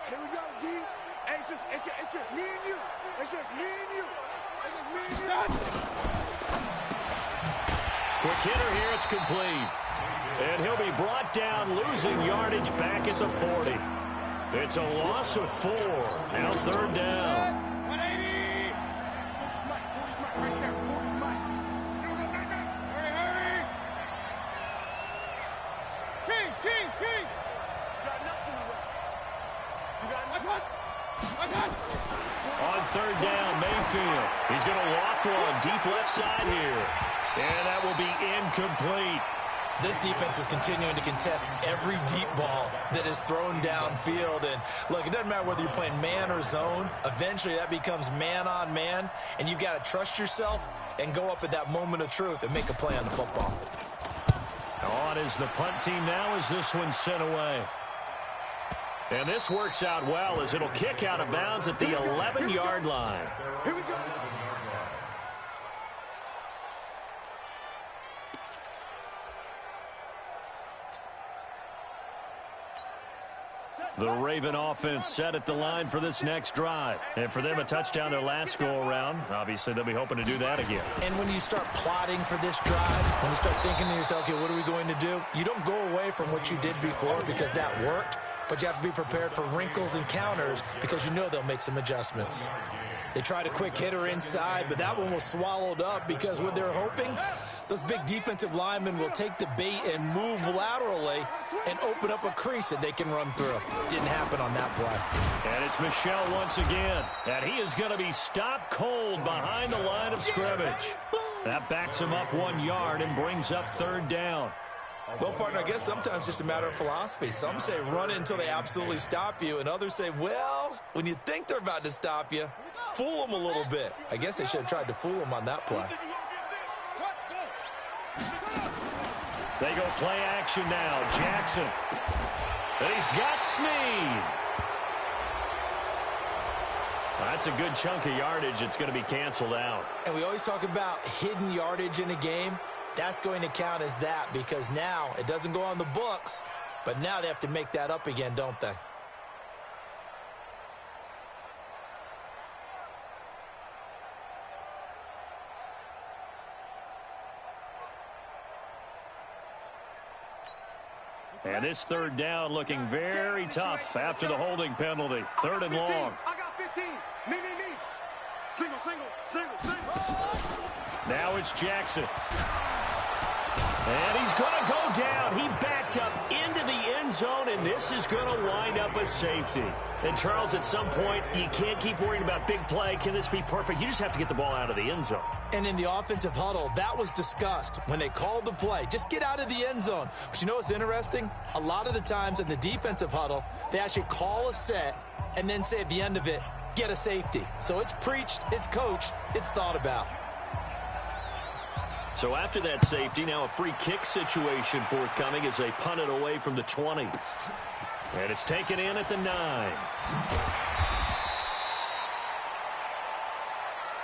Here we go, G. Hey, it's just me and you. It's just me and you. Quick hitter here. It's complete. And he'll be brought down, losing yardage back at the 40. It's a loss of 4. Now 3rd down. 180. Right there. Hurry. King. I got. On 3rd down, Mayfield. He's going to loft one deep left side here. And that will be incomplete. This defense is continuing to contest every deep ball that is thrown downfield. And look, it doesn't matter whether you're playing man or zone. Eventually that becomes man on man. And you've got to trust yourself and go up at that moment of truth and make a play on the football. On is the punt team now as this one's sent away. And this works out well as it'll kick out of bounds at the 11-yard line. Here we go. The Raven offense set at the line for this next drive. And for them, a touchdown their last go-around. Obviously, they'll be hoping to do that again. And when you start plotting for this drive, when you start thinking to yourself, okay, what are we going to do? You don't go away from what you did before because that worked, but you have to be prepared for wrinkles and counters because you know they'll make some adjustments. They tried a quick hitter inside, but that one was swallowed up because what they're hoping, those big defensive linemen will take the bait and move laterally and open up a crease that they can run through. Didn't happen on that play. And it's Michel once again. And he is going to be stopped cold behind the line of scrimmage. That backs him up 1 yard and brings up third down. Well, partner, I guess sometimes it's just a matter of philosophy. Some say run it until they absolutely stop you, and others say, well, when you think they're about to stop you, fool them a little bit. I guess they should have tried to fool them on that play. They go play action now. Jackson. And he's got Snead. That's a good chunk of yardage. It's going to be canceled out. And we always talk about hidden yardage in a game. That's going to count as that because now it doesn't go on the books, but now they have to make that up again, don't they? And this third down looking very tough after the holding penalty. Third and long. I got 15. Me. Single. Now it's Jackson. And he's going to go down. He backed up into the end zone, and this is going to wind up a safety. And, Charles, at some point, you can't keep worrying about big play. Can this be perfect? You just have to get the ball out of the end zone. And in the offensive huddle, that was discussed when they called the play. Just get out of the end zone. But you know what's interesting? A lot of the times in the defensive huddle, they actually call a set and then say at the end of it, get a safety. So it's preached, it's coached, it's thought about. So after that safety, now a free kick situation forthcoming as they punt it away from the 20. And it's taken in at the 9.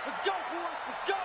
Let's go, boys. Let's go.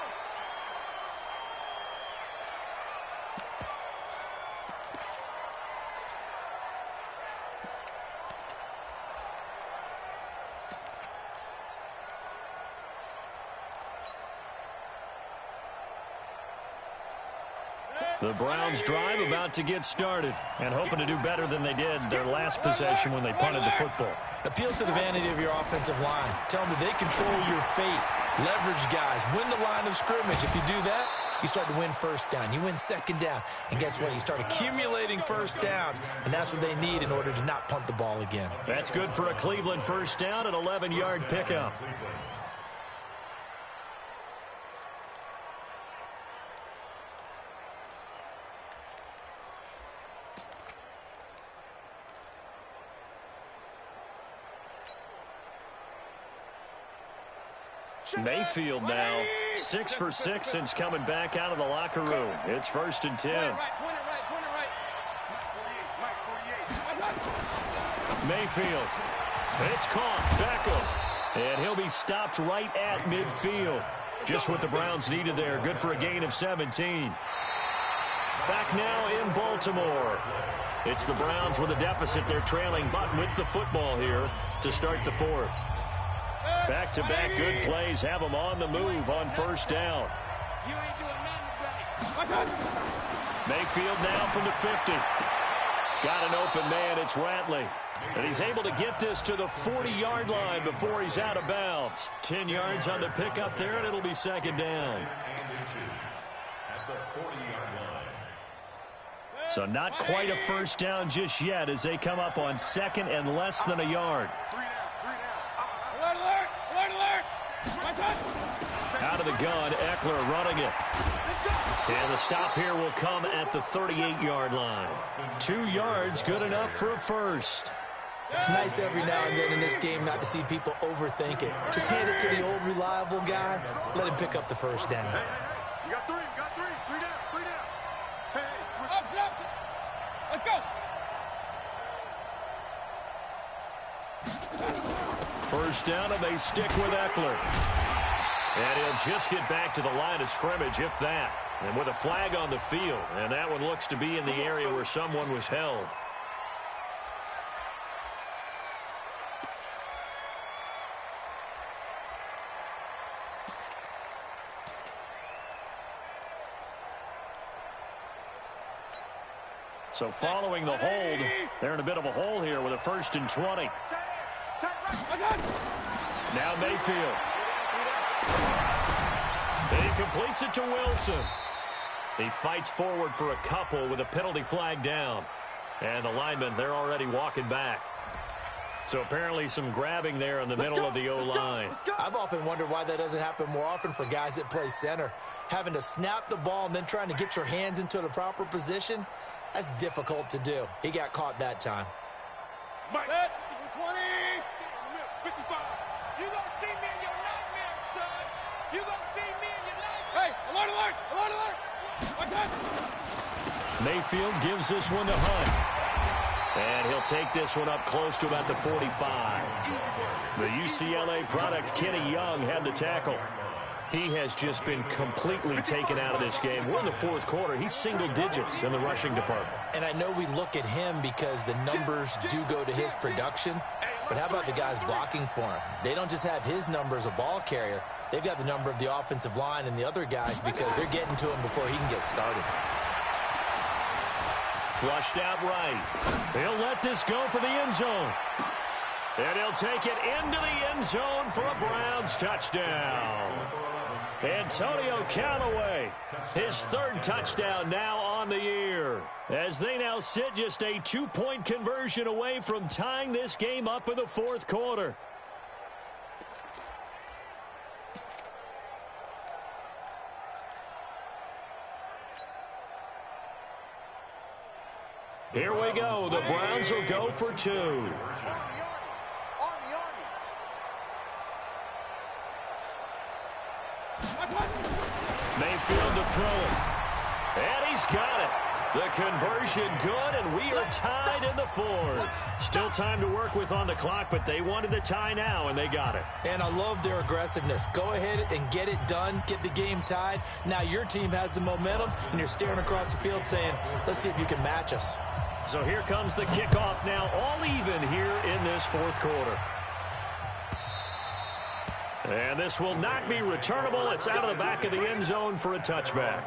The Browns drive about to get started and hoping to do better than they did their last possession when they punted the football. Appeal to the vanity of your offensive line. Tell them that they control your fate. Leverage guys. Win the line of scrimmage. If you do that, you start to win first down. You win second down. And guess what? You start accumulating first downs. And that's what they need in order to not punt the ball again. That's good for a Cleveland first down, an 11-yard pickup. Mayfield now 6 for 6 since coming back out of the locker room. It's 1st and 10. Mayfield. It's caught. Beckham. And he'll be stopped right at midfield. Just what the Browns needed there. Good for a gain of 17. Back now in Baltimore. It's the Browns with a deficit. They're trailing, but with the football here to start the 4th. Back-to-back good plays have them on the move on first down. Mayfield now from the 50. Got an open man. It's Ratley. And he's able to get this to the 40-yard line before he's out of bounds. 10 yards on the pickup there, and it'll be second down. So not quite a first down just yet as they come up on second and less than a yard. Out of the gun, Eckler running it. And the stop here will come at the 38-yard line. 2 yards, good enough for a first. It's nice every now and then in this game not to see people overthink it. Just hand it to the old reliable guy. Let him pick up the first down. You got three. Three down. Hey, switch. First down, and they stick with Eckler. And he'll just get back to the line of scrimmage, if that. And with a flag on the field, and that one looks to be in the area where someone was held. So following the hold, they're in a bit of a hole here with a 1st and 20. Now Mayfield. He completes it to Wilson. He fights forward for a couple with a penalty flag down. And the linemen, they're already walking back. So apparently some grabbing there in the middle of the O-line. I've often wondered why that doesn't happen more often for guys that play center. Having to snap the ball and then trying to get your hands into the proper position, that's difficult to do. He got caught that time. Mike, 20, 55. You gonna see me in your nightmare, son. You gonna see me in your nightmare. Hey, alert, alert, alert, alert. Mayfield gives this one to Hunt. And he'll take this one up close to about the 45. The UCLA product, Kenny Young, had the tackle. He has just been completely taken out of this game. We're in the 4th quarter. He's single digits in the rushing department. And I know we look at him because the numbers do go to his production. But how about the guys blocking for him? They don't just have his number as a ball carrier. They've got the number of the offensive line and the other guys because they're getting to him before he can get started. Flushed out right. He'll let this go for the end zone. And he'll take it into the end zone for a Browns touchdown. Antonio Callaway, his 3rd touchdown now on the year, as they now sit just a 2-point conversion away from tying this game up in the 4th quarter. Here we go. The Browns will go for 2. Mayfield to throw it. And he's got it. The conversion good, and we are tied in the 4th. Still time to work with on the clock, but they wanted the tie now, and they got it. And I love their aggressiveness. Go ahead and get it done. Get the game tied. Now your team has the momentum, and you're staring across the field saying, let's see if you can match us. So here comes the kickoff now, all even here in this 4th quarter. And this will not be returnable. It's out of the back of the end zone for a touchback.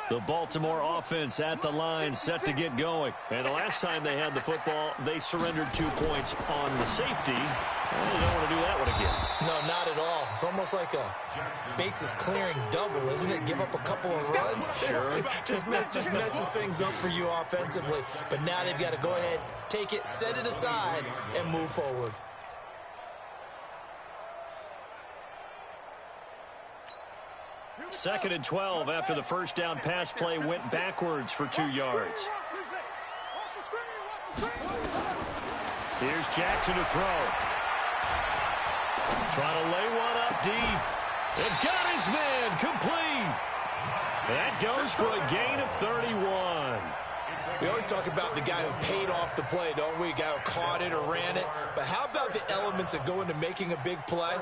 The Baltimore offense at the line, set to get going. And the last time they had the football, they surrendered 2 points on the safety. And they don't want to do that one again. No, not at all. It's almost like a bases clearing double, isn't it? Give up a couple of runs. Sure. just messes things up for you offensively. But now they've got to go ahead, take it, set it aside, and move forward. Second and 12 after the first down pass play went backwards for 2 yards. Here's Jackson to throw. Trying to lay one up deep. And got his man complete. That goes for a gain of 31. We always talk about the guy who paid off the play, don't we? A guy who caught it or ran it. But how about the elements that go into making a big play?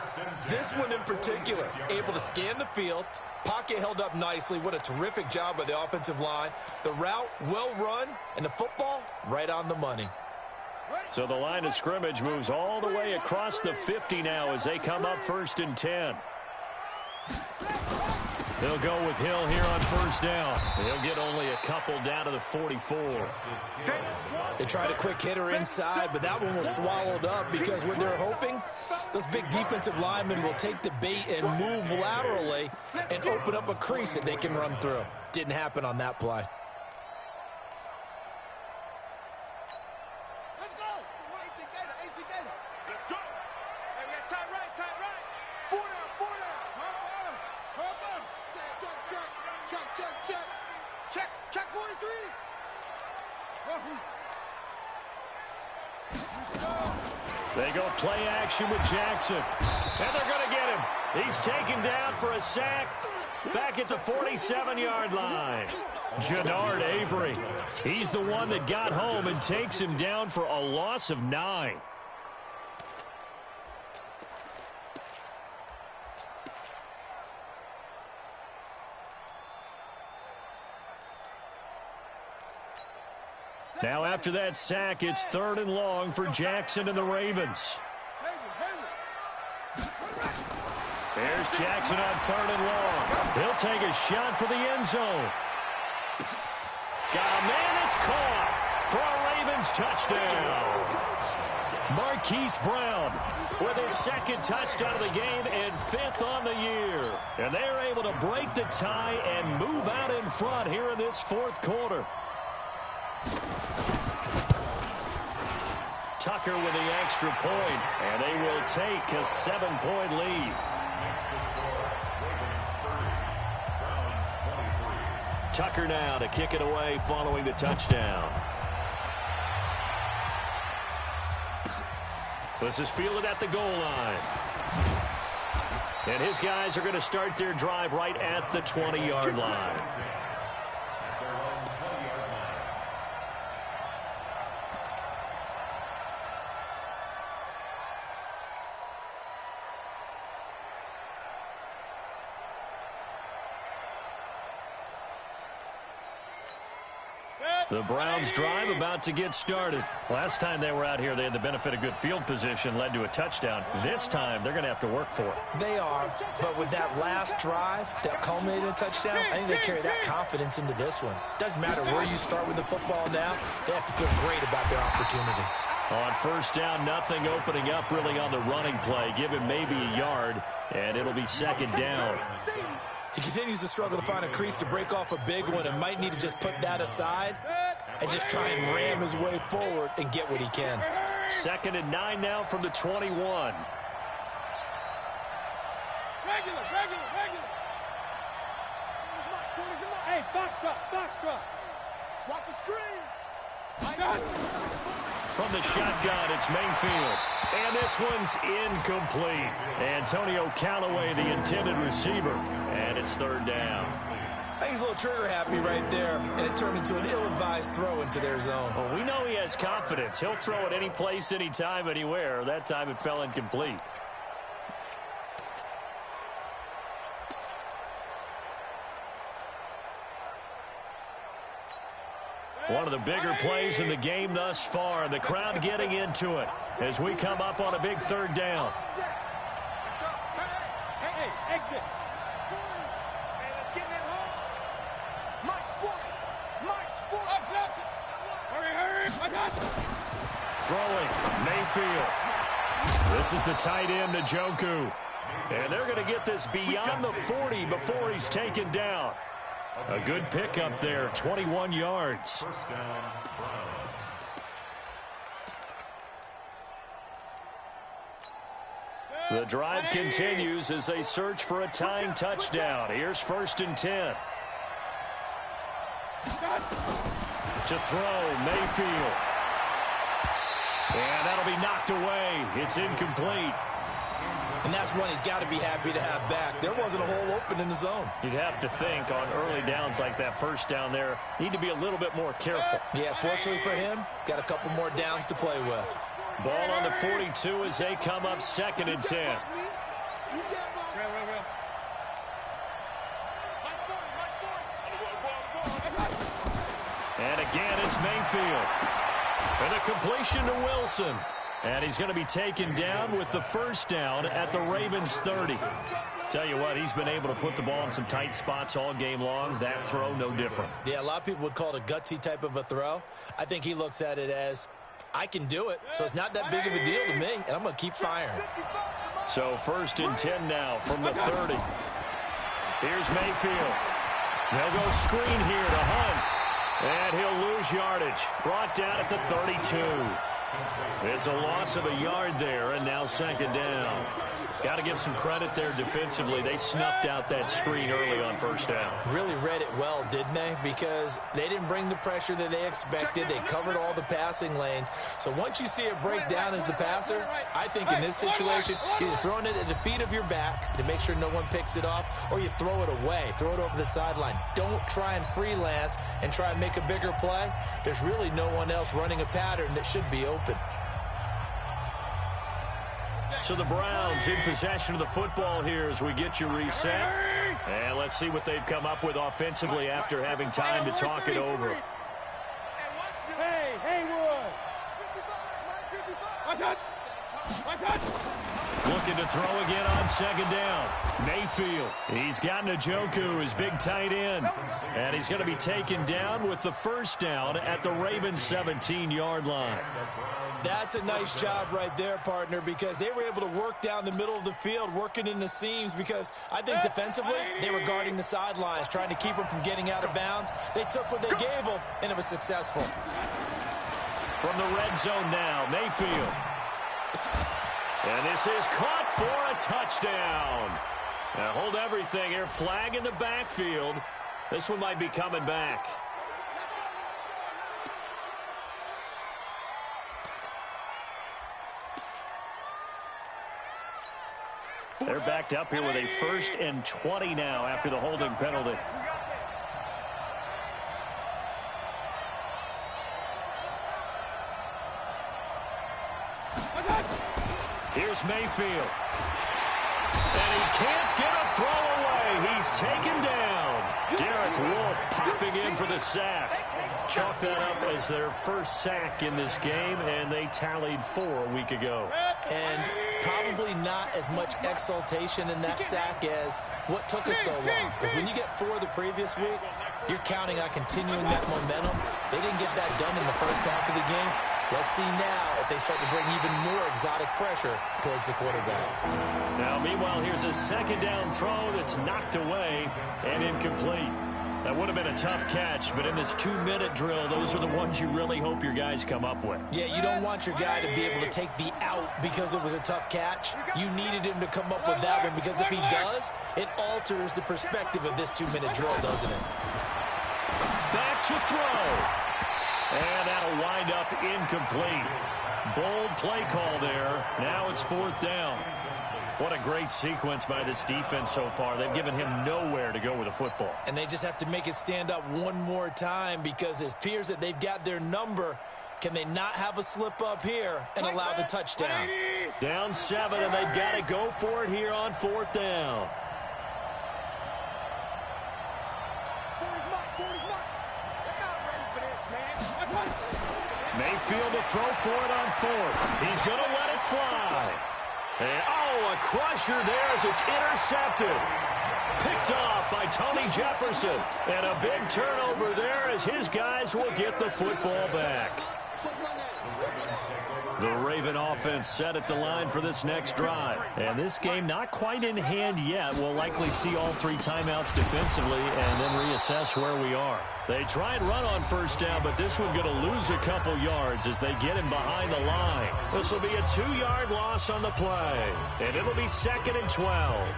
This one in particular, able to scan the field, pocket held up nicely. What a terrific job by the offensive line. The route, well run, and the football, right on the money. So the line of scrimmage moves all the way across the 50 now as they come up 1st and 10. They'll go with Hill here on first down. He'll get only a couple down to the 44. They tried a quick hitter inside, but that one was swallowed up because what they're hoping, those big defensive linemen will take the bait and move laterally and open up a crease that they can run through. Didn't happen on that play. Let's go. 18 Gator. Let's go. Hey, we got tight right. 4 down. Check 43. They go play action with Jackson. And they're going to get him. He's taken down for a sack back at the 47-yard line. Jannard Avery. He's the one that got home and takes him down for a loss of 9. Now after that sack, it's 3rd and long for Jackson and the Ravens. There's Jackson on 3rd and long. He'll take a shot for the end zone. Got a man, it's caught for a Ravens touchdown. Marquise Brown with his 2nd touchdown of the game and 5th on the year. And they're able to break the tie and move out in front here in this 4th quarter. Tucker with the extra point, and they will take a 7-point lead. Tucker now to kick it away following the touchdown. This is fielded at the goal line. And his guys are going to start their drive right at the 20-yard line. The Browns drive about to get started. Last time they were out here, they had the benefit of good field position, led to a touchdown. This time, they're going to have to work for it. They are, but with that last drive that culminated in a touchdown, I think they carry that confidence into this one. Doesn't matter where you start with the football now, they have to feel great about their opportunity. On 1st down, nothing opening up really on the running play. Give him maybe a yard, and it'll be 2nd down. He continues to struggle to find a crease to break off a big one and might need to just put that aside and just try and ram his way forward and get what he can. 2nd and 9 now from the 21. Regular. Hey, box truck. Watch the screen. From the shotgun, it's Mayfield. And this one's incomplete. Antonio Callaway, the intended receiver. And it's 3rd down. I think he's a little trigger happy right there, and it turned into an ill-advised throw into their zone. Well, we know he has confidence. He'll throw it any place, anytime, anywhere. That time it fell incomplete. One of the bigger plays in the game thus far. The crowd getting into it as we come up on a big 3rd down. Let's go. Hey, exit. Hey, let's get that home. Mike's 40. Hurry. I got you. Throwing, Mayfield. This is the tight end, Njoku. And they're going to get this beyond the 40 before he's taken down. A good pickup there, 21 yards. The drive continues as they search for a tying touchdown. Here's 1st and 10. To throw, Mayfield. And that'll be knocked away. It's incomplete. And that's one he's got to be happy to have back. There wasn't a hole open in the zone. You'd have to think on early downs like that 1st down there, need to be a little bit more careful. Yeah, fortunately for him, got a couple more downs to play with. Ball on the 42 as they come up 2nd and 10. And again, it's Mayfield. And a completion to Wilson. And he's going to be taken down with the 1st down at the Ravens 30. Tell you what, he's been able to put the ball in some tight spots all game long. That throw, no different. Yeah, a lot of people would call it a gutsy type of a throw. I think he looks at it as, I can do it, so it's not that big of a deal to me, and I'm going to keep firing. So 1st and 10 now from the 30. Here's Mayfield. They'll go screen here to Hunt. And he'll lose yardage. Brought down at the 32. It's a loss of a yard there, and now 2nd down. Got to give some credit there defensively. They snuffed out that screen early on first down. Really read it well, didn't they? Because they didn't bring the pressure that they expected. They covered all the passing lanes. So once you see it break down as the passer, I think in this situation, you're throwing it at the feet of your back to make sure no one picks it off, or you throw it away, throw it over the sideline. Don't try and freelance and try and make a bigger play. There's really no one else running a pattern that should be open. So the Browns in possession of the football here as we get you reset. And let's see what they've come up with offensively after having time to talk it over. Hey, Haywood! Looking to throw again on second down. Mayfield. He's got Njoku, his big tight end. And he's going to be taken down with the first down at the Ravens' 17-yard line. That's a nice job right there, partner, because they were able to work down the middle of the field, working in the seams, because I think defensively they were guarding the sidelines, trying to keep them from getting out of bounds. They took what they gave them, and it was successful. From the red zone now, Mayfield. And this is caught for a touchdown. Now hold everything here. Flag in the backfield. This one might be coming back. They're backed up here with a 1st and 20 now after the holding penalty. Here's Mayfield. And he can't get a throw away. He's taken down. Derek Wolfe popping in for the sack. Chalk that up as their first sack in this game, and they tallied 4 a week ago. And probably not as much exultation in that sack as what took us so long. Because when you get 4 the previous week, you're counting on continuing that momentum. They didn't get that done in the first half of the game. Let's see now if they start to bring even more exotic pressure towards the quarterback. Now, meanwhile, here's a second down throw that's knocked away and incomplete. That would have been a tough catch, but in this 2-minute drill, those are the ones you really hope your guys come up with. Yeah, you don't want your guy to be able to take the out because it was a tough catch. You needed him to come up with that one, because if he does, it alters the perspective of this 2-minute drill, doesn't it? Back to throw. And that'll wind up incomplete. Bold play call there. Now it's 4th down. What a great sequence by this defense so far. They've given him nowhere to go with the football. And they just have to make it stand up one more time, because it appears that they've got their number. Can they not have a slip up here and allow the touchdown? Down 7, and they've got to go for it here on 4th down. Mayfield to throw for it on 4th. He's going to let it fly. And, a crusher there as it's intercepted. Picked off by Tony Jefferson. And a big turnover there as his guys will get the football back. The Raven offense set at the line for this next drive. And this game not quite in hand yet. We'll likely see all 3 timeouts defensively and then reassess where we are. They try and run on first down, but this one going to lose a couple yards as they get him behind the line. This will be a 2-yard loss on the play. And it'll be 2nd and 12.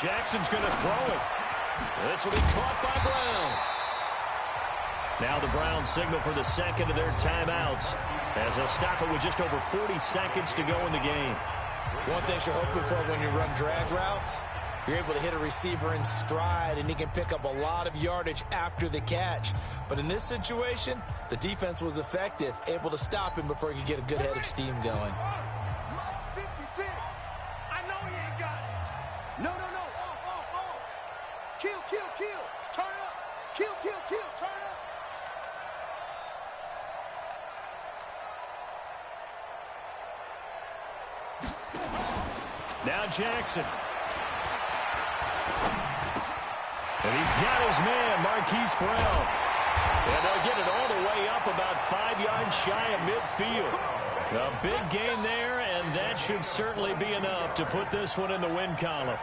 Jackson's going to throw it. This will be caught by Brown. Now the Browns signal for the second of their timeouts as they'll stop it with just over 40 seconds to go in the game. One thing you're hoping for when you run drag routes, you're able to hit a receiver in stride, and he can pick up a lot of yardage after the catch. But in this situation, the defense was effective, able to stop him before he could get a good head of steam going. Now Jackson. And he's got his man, Marquise Brown. And they'll get it all the way up about 5 yards shy of midfield. A big gain there, should certainly be enough to put this one in the win column.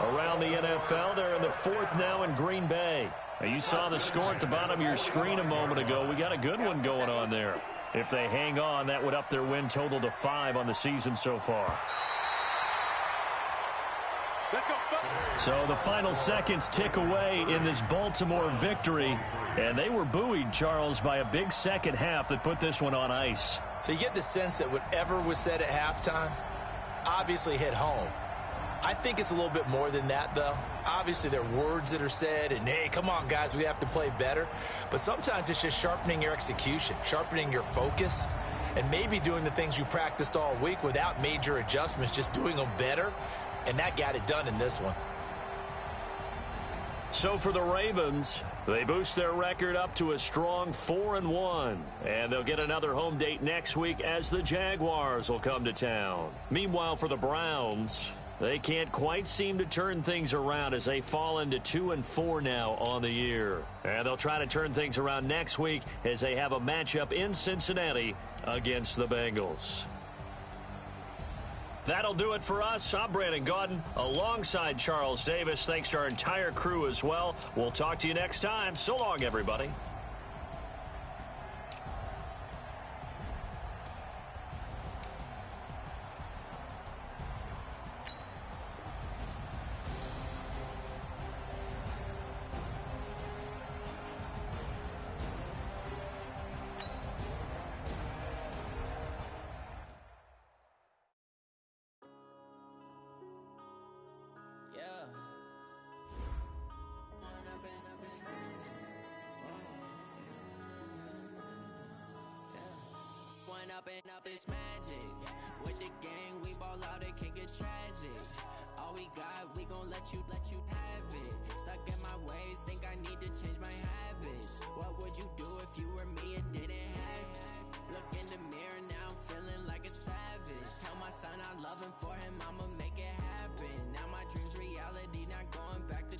Around the NFL, they're in the fourth now in Green Bay. Now, you saw the score at the bottom of your screen a moment ago. We got a good one going on there. If they hang on, that would up their win total to 5 on the season so far. So the final seconds tick away in this Baltimore victory. And they were buoyed, Charles, by a big second half that put this one on ice. So you get the sense that whatever was said at halftime obviously hit home. I think it's a little bit more than that, though. Obviously, there are words that are said, and, hey, come on, guys, we have to play better. But sometimes it's just sharpening your execution, sharpening your focus, and maybe doing the things you practiced all week without major adjustments, just doing them better. And that got it done in this one. So for the Ravens, they boost their record up to a strong 4-1. And they'll get another home date next week as the Jaguars will come to town. Meanwhile, for the Browns, they can't quite seem to turn things around as they fall into 2-4 now on the year. And they'll try to turn things around next week as they have a matchup in Cincinnati against the Bengals. That'll do it for us. I'm Brandon Gaudin alongside Charles Davis. Thanks to our entire crew as well. We'll talk to you next time. So long, everybody. Up this magic with the gang, we ball out, it can get tragic. All we got, we gon' let you have it. Stuck in my ways, think I need to change my habits. What would you do if you were me and didn't have it? Look in the mirror now, I'm feeling like a savage. Tell my son I love him, for him I'ma make it happen. Now my dreams reality, not going back to.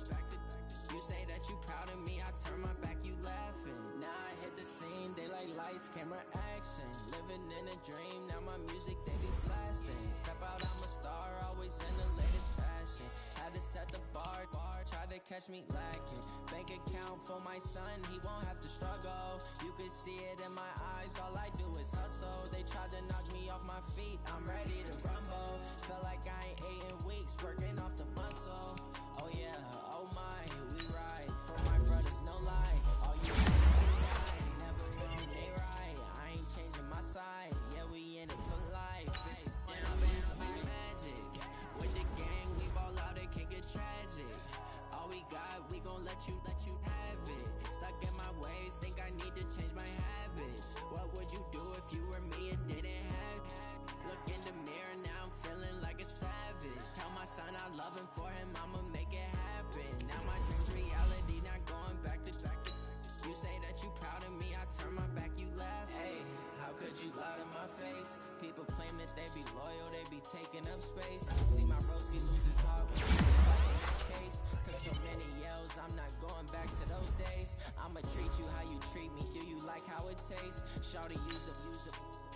You say that you proud of me, I turn my back, you laughing. Now I hit the scene, daylight lights, camera action. Living in a dream, now my music they be blasting. Step out, I'm a star, always in the latest fashion. Had to set the bar, try to catch me lacking. Bank account for my son, he won't have to struggle. You can see it in my eyes, all I do is hustle. They tried to knock me off my feet, I'm ready to rumble. Felt like I ain't ate in weeks, working off the muscle. Oh yeah, oh my, we ride for my brothers, no lie. All you die, never wrong, they right. I ain't changing my side, yeah, we in it for life. When I'm in magic, with the gang, we ball out, it can get tragic. All we got, we gon' let you have it. Stuck in my ways, think I need to change my habits. What would you do if you were me and didn't have it? Look in the mirror, now I'm feeling like a savage. Tell my son I love him, for him I'ma make it happen. Now my dreams reality, not going back to. You say that you proud of me, I turn my back, you laugh. Hey, how could you lie to my face? People claim that they be loyal, they be taking up space. See my broski lose his heart when he was fighting that case. Took so many yells, I'm not going back to those days. I'ma treat you how you treat me, do you like how it tastes? Shawty, use up,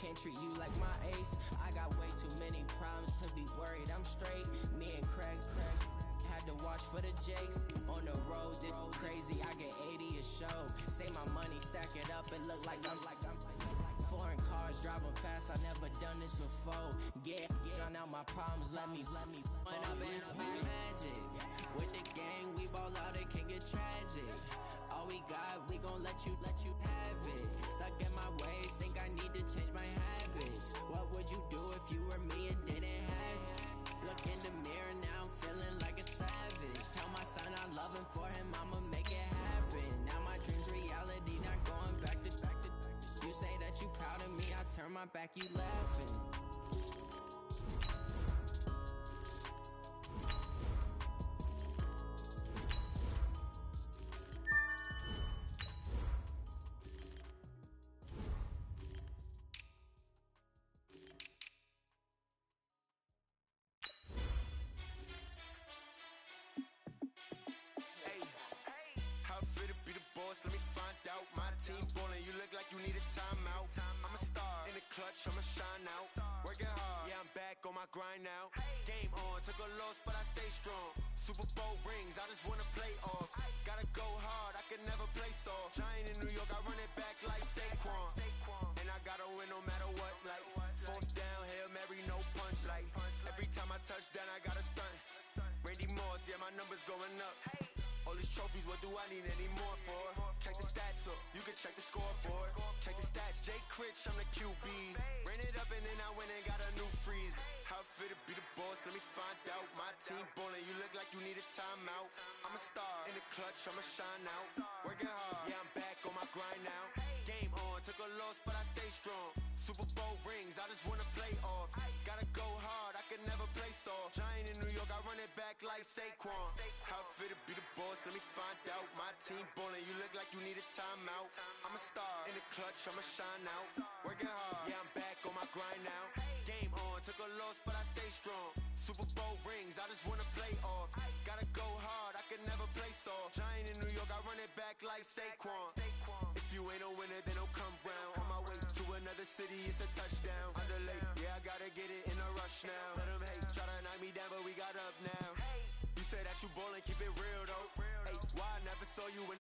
can't treat you like my ace. I got way too many problems to be worried, I'm straight. Me and Craig had to watch for the Jakes. On the road, this crazy, I get 80 a show. Say my money, stack it up, it look like I'm foreign cars, driving fast, I never done this before. Get drown out my problems, let me When I'm in magic, with the gang, we ball out, it can get tragic. All we got, we gon' let you have it. Stuck in my ways, think I need to change my habits. What would you do if you were me and didn't have it? Look in the mirror, now I'm feeling like a savage. Tell my son I love him, for him I'ma make it happen. Now my dreams reality, not going back to. You say that you proud of me, I turn my back, you laughing. I'ma shine out. Working hard. Yeah, I'm back on my grind now. Game on, took a loss, but I stay strong. Super Bowl rings, I just wanna play off. Gotta go hard, I can never play soft. Giant in New York, I run it back like Saquon. And I gotta win no matter what, like fourth down, Hail Mary, no punch. Like every time I touch down, I gotta stunt. Randy Moss, yeah, my numbers going up. All these trophies, what do I need any more for? Check the stats up, you can check the scoreboard. Check the stats, Jay Critch, I'm the QB. Ran it up and then I went and got a new freeze. How fit to be the boss, let me find out. My team ballin', you look like you need a timeout. I'm a star, in the clutch, I'ma shine out. Working hard, yeah, I'm back on my grind now. Game on, took a loss, but I stay strong. Super Bowl rings, I just wanna play off. Gotta go hard, I can never play soft. Giant in New York, I run it back like Saquon. How fit to be the boss, let me find out. My team ballin', you look like you need a timeout. I'm a star, in the clutch, I'ma shine out. Working hard, yeah, I'm back on my grind now. Game on, took a loss, but I stay strong. Super Bowl rings, I just wanna play off. Gotta go hard, I can never play soft. Giant in New York, I run it back like Saquon. If you ain't a winner, then don't come round. On my way to another city, it's a touchdown. Underlay, yeah, I gotta get it in a rush now. Let them hate, try to knock me down, but we got up now. You said that you ballin', keep it real though. Hey, why I never saw you in